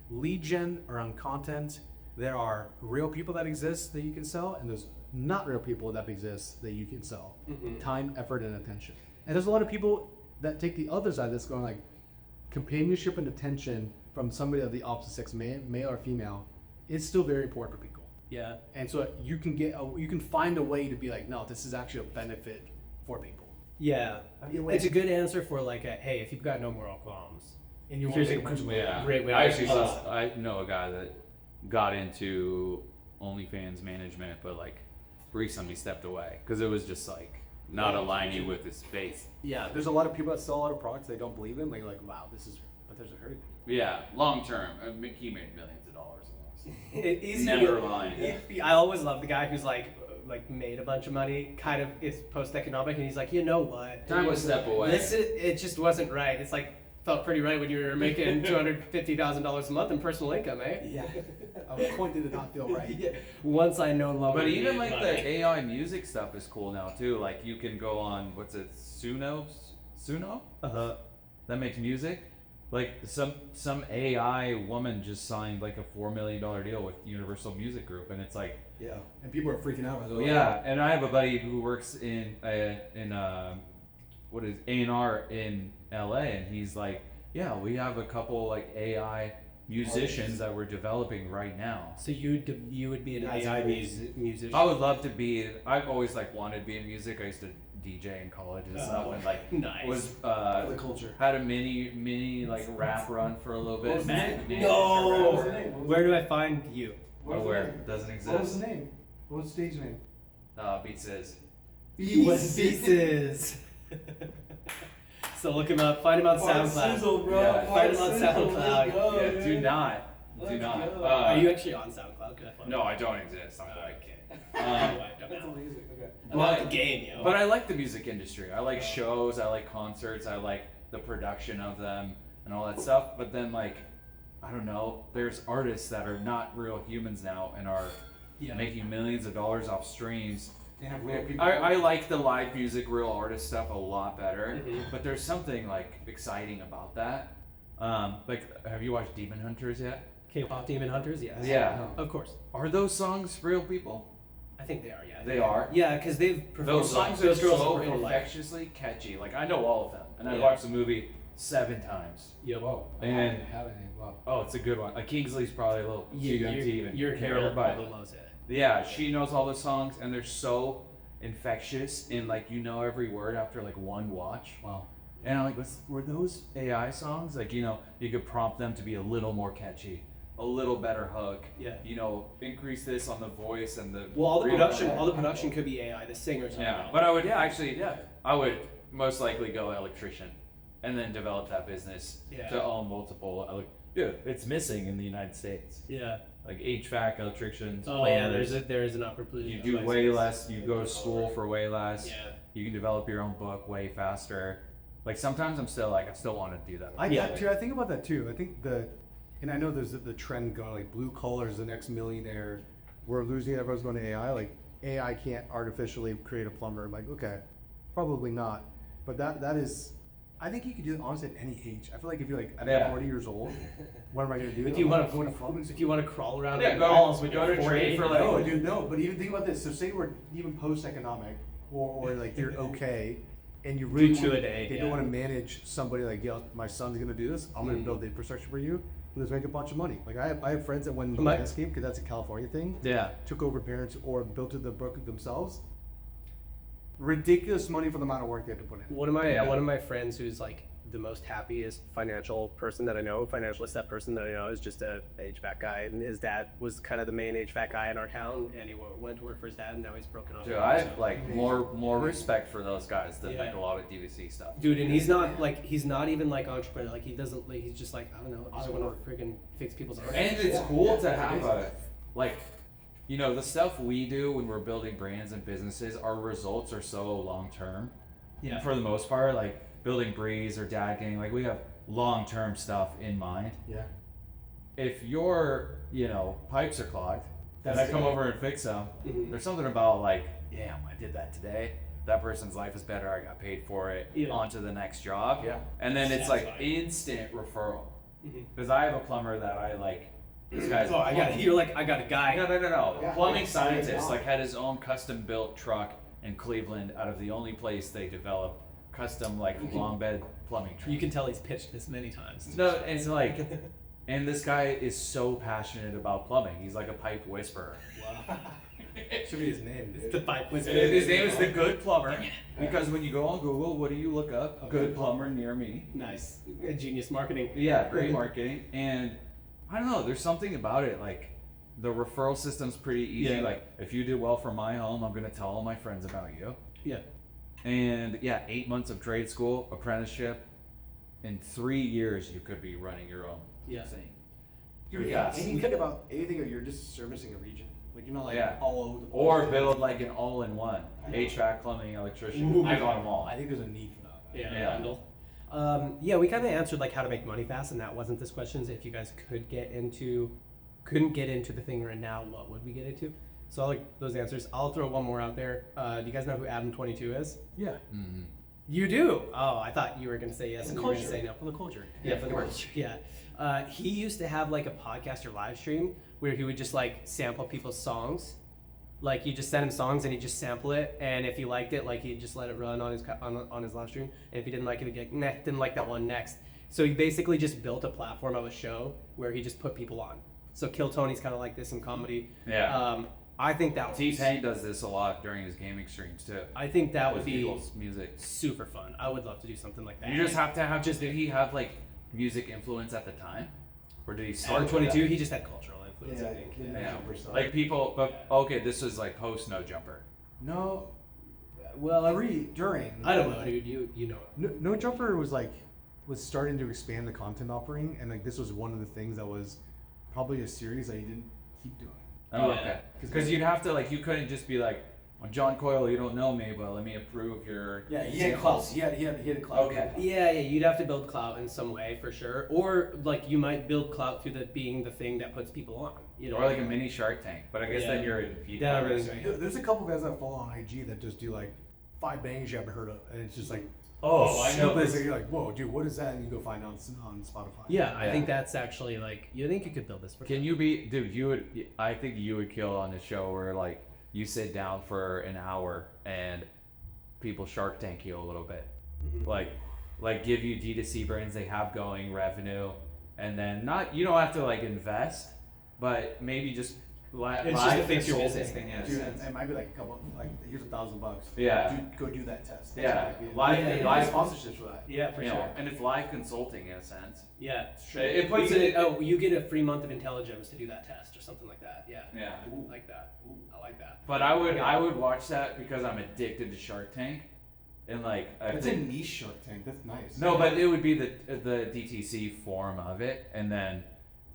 lead gen, around content. There are real people that exist that you can sell, and there's not real people that exist that you can sell. Time, effort, and attention. And there's a lot of people that take the other side that's going like companionship and attention from somebody of the opposite sex, male or female, is still very important for people. Yeah. And so you can find a way to be like, no, this is actually a benefit for people. Yeah. It's a good answer for like, hey, if you've got no moral qualms, And you Here's won't a take much Yeah. Great way I to actually post. I know a guy that got into OnlyFans management, but like recently stepped away because it was just like not aligning with his faith. Yeah, there's a lot of people that sell a lot of products they don't believe in. Like, wow, but there's a hurry. Yeah, long term, he made millions of dollars. He's Never lying. I always love the guy who's like made a bunch of money, kind of is post-economic, and he's like, you know what? Time to step away. It just wasn't right. It's like, Felt pretty right when you were making $250,000 a month in personal income, eh? Yeah. At one point did it not feel right. Yeah. Once I no longer. But even need like money. the AI music stuff is cool now too. Like you can go on Suno, that makes music. Like some AI woman just signed like a $4 million deal with Universal Music Group, and it's like, Yeah. And people are freaking out. They're like, yeah. And I have a buddy who works in what is A&R in LA, and he's like, yeah, we have a couple like AI musicians that we're developing right now. So you would be an That's AI crazy. musician. I would love to be. I've always like wanted to be in music. I used to DJ in college and stuff, and like Nice. was the culture. had a mini like rap run for a little bit. What was the name? Mini No. rapper. Where do I find you? Nowhere. Doesn't What was exist. the name? What was the stage name? Beats is. Pieces. So look him up. Find him on SoundCloud. Yeah. Find him on SoundCloud. Yeah, do not. Are you actually on SoundCloud? Could I find No, I don't exist. I'm like. Okay. Um, That's amazing. Okay. About the game, yo. But I like the music industry. I like shows. I like concerts. I like the production of them and all that stuff. But then, like, I don't know. There's artists that are not real humans now and are making millions of dollars off streams. They have real people. I like the live music, real artist stuff a lot better. Mhm. But there's something like exciting about that. Like, have you watched Demon Hunters yet? K-pop Demon Hunters, yes. Yeah. Of course. Are those songs real people? I think they are, yeah. They are? Yeah, because they've performed. Those songs are those girls so have performed live. infectiously catchy. Like I know all of them, and I Yeah. watched the movie 7 times. Yep. Whoa. And- haven't. Wow. Oh, it's a good one. Like Kingsley's probably a little too young to even Your care Carol about probably it. loves it. Yeah, she knows all the songs, and they're so infectious, and like you know every word after like one watch. Wow. And I'm like, were those AI songs? Like, you know, you could prompt them to be a little more catchy, a little better hook. Yeah. You know, increase this on the voice and the. Well, all the real- production could be AI. The singers. are Yeah, AI. but I would, I would most likely go electrician, and then develop that business Yeah. to own multiple. Dude, it's missing in the United States. Yeah. Like HVAC, electricians. Oh yeah, plumbers. there is an opportunity. You do way less. You go to school for way less. Yeah. You can develop your own book way faster. Like sometimes I still want to do that. I think about that too. I think and I know there's the trend going like blue collar is the next millionaire. We're losing it. Everyone's going to AI. Like AI can't artificially create a plumber. I'm like, okay, probably not. But that is, I think you could do it honestly at any age. I feel like if you're like I'm Yeah. 40 years old, what am I going to do? If you want to go into plumbing if you want to crawl around Yeah, in go- walls with go your to 48 trade for, like- No, dude, no. But even think about this. So say we're even post-economic, or like you're okay, and you really Do two want- a day, They yeah. don't want to manage somebody like, yo, my son's gonna do this. I'm gonna build the infrastructure for you. Let's make a bunch of money. Like I have friends that when the My- landscape, because that's a California thing, Yeah. took over parents or built it the book themselves. Ridiculous money for the amount of work they had to put in. One of my Yeah. one of my friends who's like the most happiest financial person that I know, financialist that person that I know is just a HVAC guy, and his dad was kind of the main HVAC guy in our town, and he went to work for his dad, and now he's broken off. Dude, I have like more respect for those guys than Yeah. like a lot of DVC stuff. Dude, and he's not even like entrepreneur. Like he doesn't. Like, he's just like I don't know. I just want to freaking fix people's. And it's cool to have a like, you know, the stuff we do when we're building brands and businesses. Our results are so long term. Yeah. For the most part, like building Breeze or Dad Gang, like we have long term stuff in mind. Yeah. If your, pipes are clogged, and I come over and fix them, Mhm. there's something about like, yeah, I did that today. That person's life is better. I got paid for it. Yeah. On to the next job. Yeah. And then it's like Satisfying. instant referral. Mhm. Because I have a plumber that I like. This guy's Oh, I got. You're like I got a guy. No. Yeah. Plumbing Yeah. scientist like had his own custom built truck in Cleveland out of the only place they develop custom like long bed plumbing trucks. You can tell he's pitched this many times. No, it's like, and this guy is so passionate about plumbing. He's like a pipe whisperer. Wow. Should be his name. It's the pipe was. His name is the Good Plumber because when you go on Google, what do you look up? Good plumber near me. Nice. Genius marketing. Yeah, great marketing. And I don't know, there's something about it. Like the referral system's pretty easy. Yeah. Like if you do well for my home, I'm gonna tell all my friends about you. Yeah. And yeah, 8 months of trade school, apprenticeship. In 3 years, you could be running your own Yeah. thing. Yeah. And you think about anything that you're just servicing a region. Like you're not like Yeah. all over the place. Or build like an all-in-one I know. HVAC, plumbing, electrician. Ooh. I got them all. I think there's a need for that. Yeah. Yeah. Handle. Yeah, we kind of answered like how to make money fast, and that wasn't this question. If you guys couldn't get into the thing right now, what would we get into? So I like those answers. I'll throw one more out there. Do you guys know who Adam22 is? Yeah. Mm-hmm. You do? Oh, I thought you were gonna say yes, For and the you were gonna culture. say no. For the culture. Yeah, for the culture. Yeah. He used to have like a podcast or live stream where he would just like sample people's songs. Like you just send him songs and he'd just sample it, and if he liked it, like he'd just let it run on his live stream. And if he didn't like it, he'd get didn't like that one next. So he basically just built a platform of a show where he just put people on. So Kill Tony's kind of like this in comedy. Yeah. I think that T-Pain does this a lot during his gaming streams too. I think that would With be people's music. super fun. I would love to do something like that. You just have to have. Did he have like music influence at the time, or did he start? Adam 22, he just had cultural influence. Yeah, I think. the No Jumper stuff. Like people, but okay, this was like post No Jumper. No. Well, During. I don't know, dude. You know. No Jumper was starting to expand the content offering, and like this was one of the things that was probably a series that he didn't keep doing. Oh, Yeah. okay. Because you'd have to like, you couldn't just be like, well, John Coyle, you don't know me, but let me approve your. Yeah, he had clout. He had a clout. Okay. Yeah, you'd have to build clout in some way for sure, or like you might build clout through being the thing that puts people on. You know, Or like a mini Shark Tank, but I guess Yeah. then you're. Yeah, really. There's a couple guys that follow on IG that just do like 5 bangs you haven't heard of, and it's just like Oh, I know. stupid. You're like, whoa, dude, what is that? And you go find out on Spotify. Yeah, I Yeah. think that's actually like you think you could build this for. Can you be, dude? You would. I think you would kill on a show where like you sit down for an hour and people Shark Tank you a little bit, like give you D2C brands they have going revenue, and then not you don't have to like invest, but maybe just It's just to fix your business thing. Yeah. Dude, it might be like a couple, like here's $1,000. Yeah. Dude, go do that test. Yeah. Live sponsorships for that. Yeah, for You know, sure. and it's live consulting in a sense. Yeah. It puts you it. get, oh, you get a free month of IntelliGems to do that test or something like that. Yeah. Yeah. I like that. I like that. But I would watch that because I'm addicted to Shark Tank, and like I It's a think, niche Shark Tank. That's nice. no, but it would be the DTC form of it, and then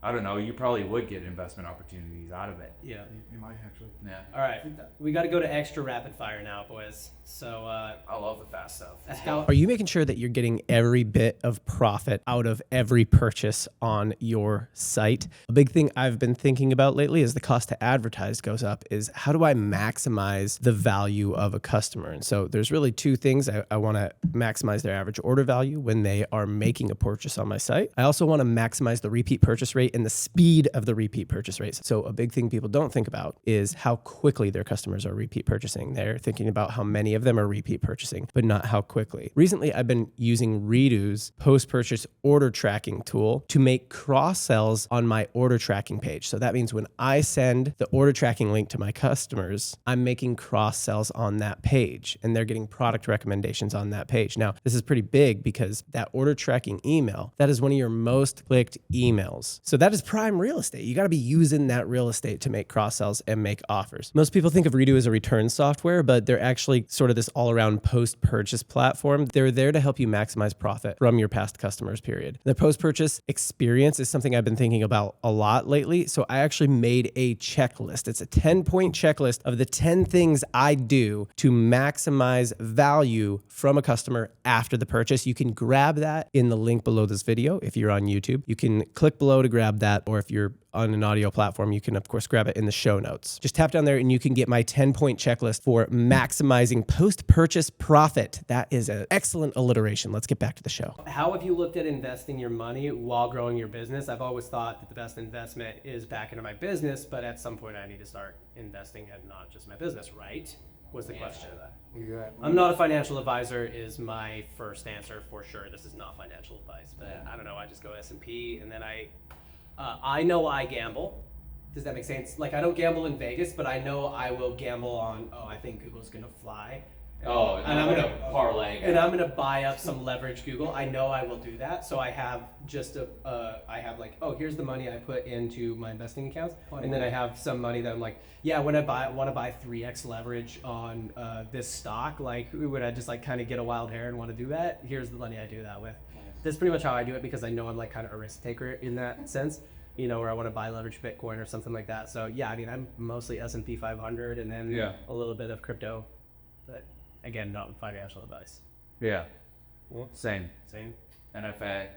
I don't know. You probably would get investment opportunities out of it. Yeah. You might actually. Yeah, All right. We got to go to extra rapid fire now, boys. So I love the fast stuff. how Are you making sure that you're getting every bit of profit out of every purchase on your site? A big thing I've been thinking about lately as the cost to advertise goes up is how do I maximize the value of a customer? And so there's really two things. I want to maximize their average order value when they are making a purchase on my site. I also want to maximize the repeat purchase rate and the speed of the repeat purchase rates. So a big thing people don't think about is how quickly their customers are repeat purchasing. They're thinking about how many of them are repeat purchasing, but not how quickly. Recently, I've been using Redo's post-purchase order tracking tool to make cross-sells on my order tracking page. So that means when I send the order tracking link to my customers, I'm making cross-sells on that page and they're getting product recommendations on that page. Now, this is pretty big because that order tracking email, that is one of your most clicked emails. So that is prime real estate. You got to be using that real estate to make cross-sells and make offers. Most people think of Redo as a return software, but they're actually sort of this all-around post-purchase platform. They're there to help you maximize profit from your past customers, period. The post-purchase experience is something I've been thinking about a lot lately. So I actually made a checklist. It's a 10-point checklist of the 10 things I do to maximize value from a customer after the purchase. You can grab that in the link below this video if you're on YouTube. You can click below to grab that, or if you're on an audio platform, you can of course grab it in the show notes. Just tap down there and you can get my 10-point checklist for maximizing post-purchase profit. That is an excellent alliteration. Let's get back to the show. How have you looked at investing your money while growing your business? I've always thought that the best investment is back into my business, but at some point I need to start investing in not just my business, right? Was the question of that. I'm not a financial advisor is my first answer for sure. This is not financial advice, but I don't know. I just go S&P and then I know I gamble. Does that make sense? Like I don't gamble in Vegas, but I know I will gamble on, I think Google's gonna fly. And I'm gonna parlay. And I'm gonna buy up some leverage Google. I know I will do that. So I have just here's the money I put into my investing accounts, and then I have some money that I'm like, when I want to buy 3x leverage on this stock, like would I just like kind of get a wild hair and want to do that? Here's the money I do that with. That's pretty much how I do it because I know I'm like kind of a risk taker in that sense. You know, where I want to buy leverage Bitcoin or something like that. So yeah, I mean, I'm mostly S&P 500 and then a little bit of crypto, but again, not financial advice. Yeah. Same. NFA,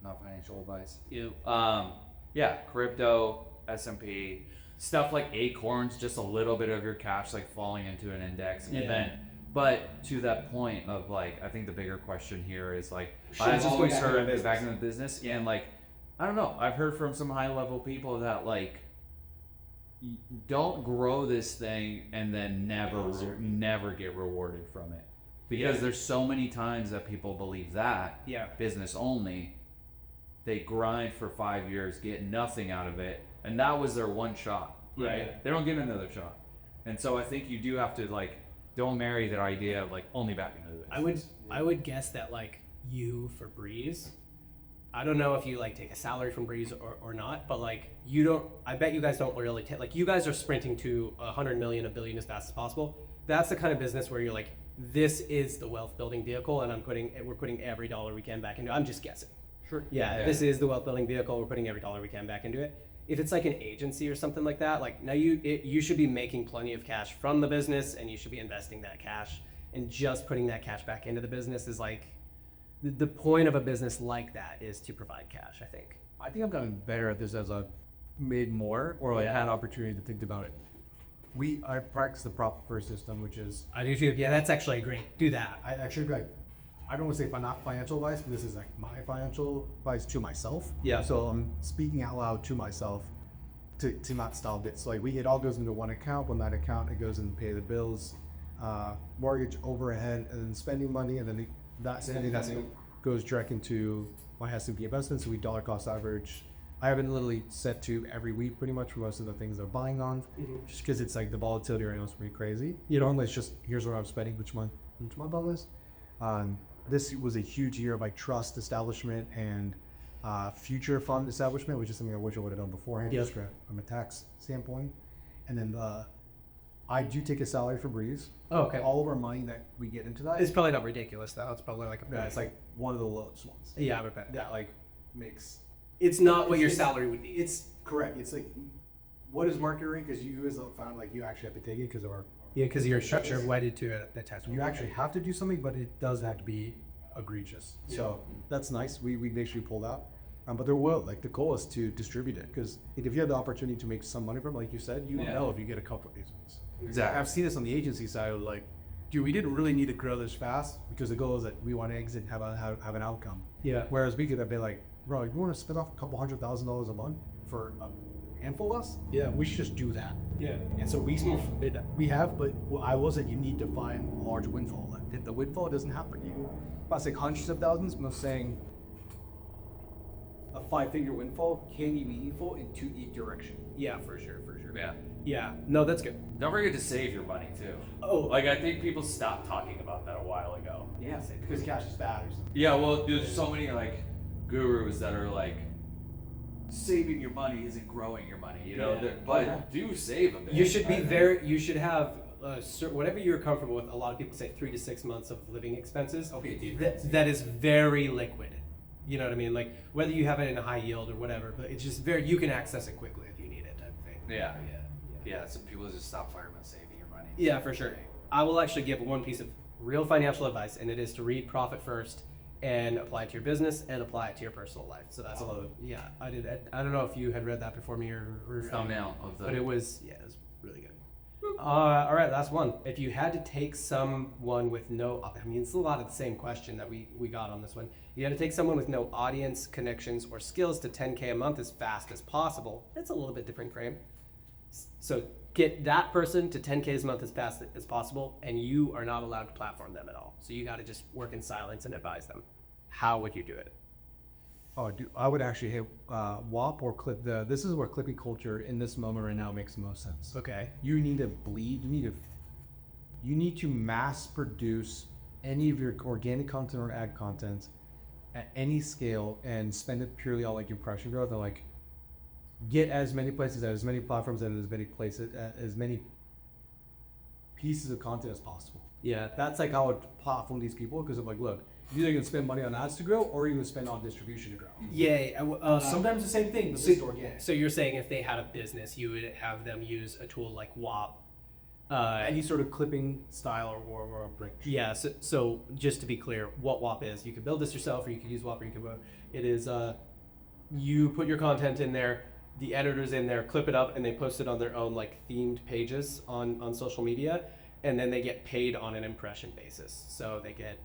not financial advice. You. Yeah, crypto, S&P, stuff like Acorns, just a little bit of your cash like falling into an index, and then. But to that point of like, I think the bigger question here is like, I've always heard back in the business, and like, I don't know, I've heard from some high level people that like, don't grow this thing and then never get rewarded from it, because there's so many times that people believe that business only, they grind for 5 years, get nothing out of it, and that was their one shot, right? They don't get another shot. And so I think you do have to like, don't marry that idea of like only back into this. I would guess that like you for Breeze, I don't know if you like take a salary from Breeze or not, but like you don't, I bet you guys don't really take, like you guys are sprinting to 100 million, a billion as fast as possible. That's the kind of business where you're like, this is the wealth building vehicle, and we're putting every dollar we can back into it. I'm just guessing. Sure. Yeah, this is the wealth building vehicle. We're putting every dollar we can back into it. If it's like an agency or something like that, like now you should be making plenty of cash from the business, and you should be investing that cash, and just putting that cash back into the business is like the point of a business like that is to provide cash, I think. I think I've gotten better at this as I've made more, or like had opportunity to think about it. I practice the profit first system, which is I do too. Yeah, that's actually great. Do that. I actually like, I don't want to say not financial advice, but this is like my financial advice to myself. Yeah. So I'm speaking out loud to myself to not stall bits. So like it all goes into one account. When that account, it goes in to pay the bills, mortgage, overhead, and then spending money, and then that goes direct into my S&P investments. So we dollar cost average. I have it literally set to every week pretty much for most of the things they're buying on, just because it's like the volatility right now is pretty crazy. You know, it's just here's what I'm spending, which month on this. This was a huge year of like trust establishment and future fund establishment, which is something I wish I would have done beforehand, just from a tax standpoint. And then I do take a salary for Breeze. Oh, okay. All of our money that we get into that. It's probably not ridiculous though. It's probably like It's like one of the lowest ones. Yeah, I would bet. That like makes. It's not what your salary would be. It's correct. It's like, what is market rate? Because you as found like you actually have to take it because of our. Yeah, because your structure wedded to a tax. You actually have to do something, but it does have to be egregious. So that's nice. We make sure we pulled out. But there will, like the goal is to distribute it, because if you have the opportunity to make some money from it, like you said, you know if you get a couple of these ones. Exactly. I've seen this on the agency side of like, dude, we didn't really need to grow this fast because the goal is that we want to exit and have an outcome. Yeah. Whereas we could have been like, bro, you want to spend off a couple $100,000 a month for a handful of us? Yeah, we should just do that. Yeah. And so we have, but I wasn't. You need to find a large windfall. If the windfall doesn't happen, you, I was like hundreds of thousands. I'm saying a 5-figure windfall can be meaningful in each direction. Yeah, for sure. Yeah. Yeah. No, that's good. Don't forget to save your money too. Oh, Like I think people stopped talking about that a while ago. Yeah, because cash is bad or something. Yeah, well, there's so many like gurus that are like, saving your money isn't growing your money, you know. But do save a bit. you should be you should have whatever you're comfortable with. A lot of people say 3 to 6 months of living expenses. Okay, that is very liquid. You know what I mean? Like whether you have it in a high yield or whatever, but it's just you can access it quickly if you need it, type of thing. Yeah. So people just stop firing about saving your money. Yeah, for sure. I will actually give one piece of real financial advice, and it is to read Profit First and apply it to your business and apply it to your personal life. So that's a little, I did. I don't know if you had read that before me or Thumbnail of the. but it was really good. All right, last one. If you had to take someone with it's a lot of the same question that we got on this one. You had to take someone with no audience, connections, or skills to 10K a month as fast as possible. It's a little bit different frame. So get that person to 10K a month as fast as possible, and you are not allowed to platform them at all. So you got to just work in silence and advise them. How would you do it? Oh, dude, I would actually hit WAP or clip. This is where clipping culture in this moment right now makes the most sense. Okay. You need to bleed. You need to mass produce any of your organic content or ad content at any scale and spend it purely on like impression growth and like get as many places at as many platforms and as many places as many pieces of content as possible. Yeah. That's like how I would platform these people, because I'm like, look, you're either gonna spend money on ads to grow or you're gonna spend on distribution to grow. Yeah. Sometimes the same thing, but just organic. So you're saying if they had a business, you would have them use a tool like WAP Any sort of clipping style or approach. Yeah, so just to be clear, what WAP is, you can build this yourself, or you can use WAP, or you can. It is you put your content in there, the editors in there clip it up, and they post it on their own like themed pages on social media, and then they get paid on an impression basis. So they get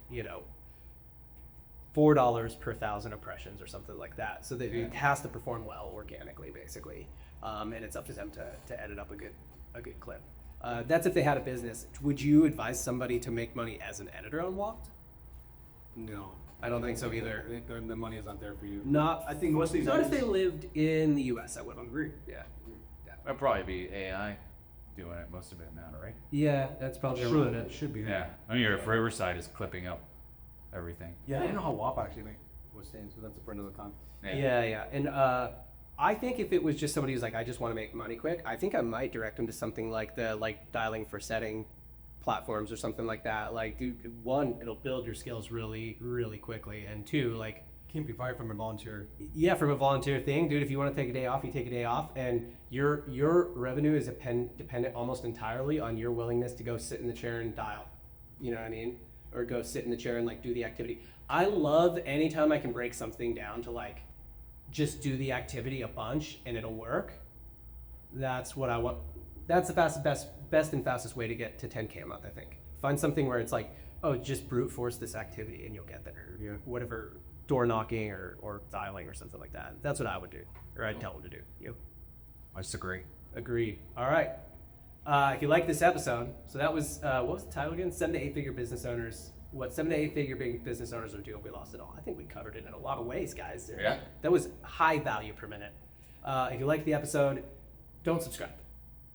$4 per 1,000 impressions or something like that. So that it has to perform well organically, basically, and it's up to them to edit up a good clip. That's if they had a business. Would you advise somebody to make money as an editor on WAP? No, I don't think so either. I think the money is not there for you. Not, I think most of these. not if editors- they lived in the U.S. I would agree. Yeah. That'd probably be AI doing it most of it now, right? Yeah, that's probably around it. should be. Yeah. I mean, your Riverside is clipping up everything. Yeah, I don't know how WAP actually was saying, so that's for another time. Yeah. And I think if it was just somebody who's like, I just want to make money quick, I think I might direct them to something like the dialing for setting platforms or something like that. Like, dude, one, it'll build your skills really, really quickly, and two, like, Can't be fired from a volunteer. yeah, from a volunteer thing, dude. If you want to take a day off, you take a day off, and your revenue is dependent almost entirely on your willingness to go sit in the chair and dial. You know what I mean? Or go sit in the chair and like do the activity. I love anytime I can break something down to like just do the activity a bunch and it'll work. That's what I want. That's the best and fastest way to get to 10K a month, I think. Find something where it's like, oh, just brute force this activity and you'll get there. You know, whatever, door knocking or dialing or something like that. That's what I would do, or I'd tell them to do. You I just agree. agree? All right. If you like this episode, so that was what was the title again? 7 to 8 figure business owners. What 7 to 8 figure big business owners would do if we lost it all? I think we covered it in a lot of ways, guys. Yeah. That was high value per minute. If you like the episode, don't subscribe.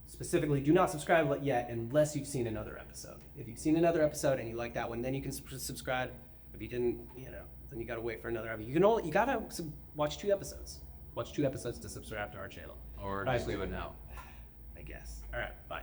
Specifically, do not subscribe yet unless you've seen another episode. If you've seen another episode and you like that one, then you can subscribe. If you didn't, then you gotta wait for another episode. You gotta watch 2 episodes. Watch 2 episodes to subscribe to our channel. Or Right. just leave it now. I guess. All right, bye.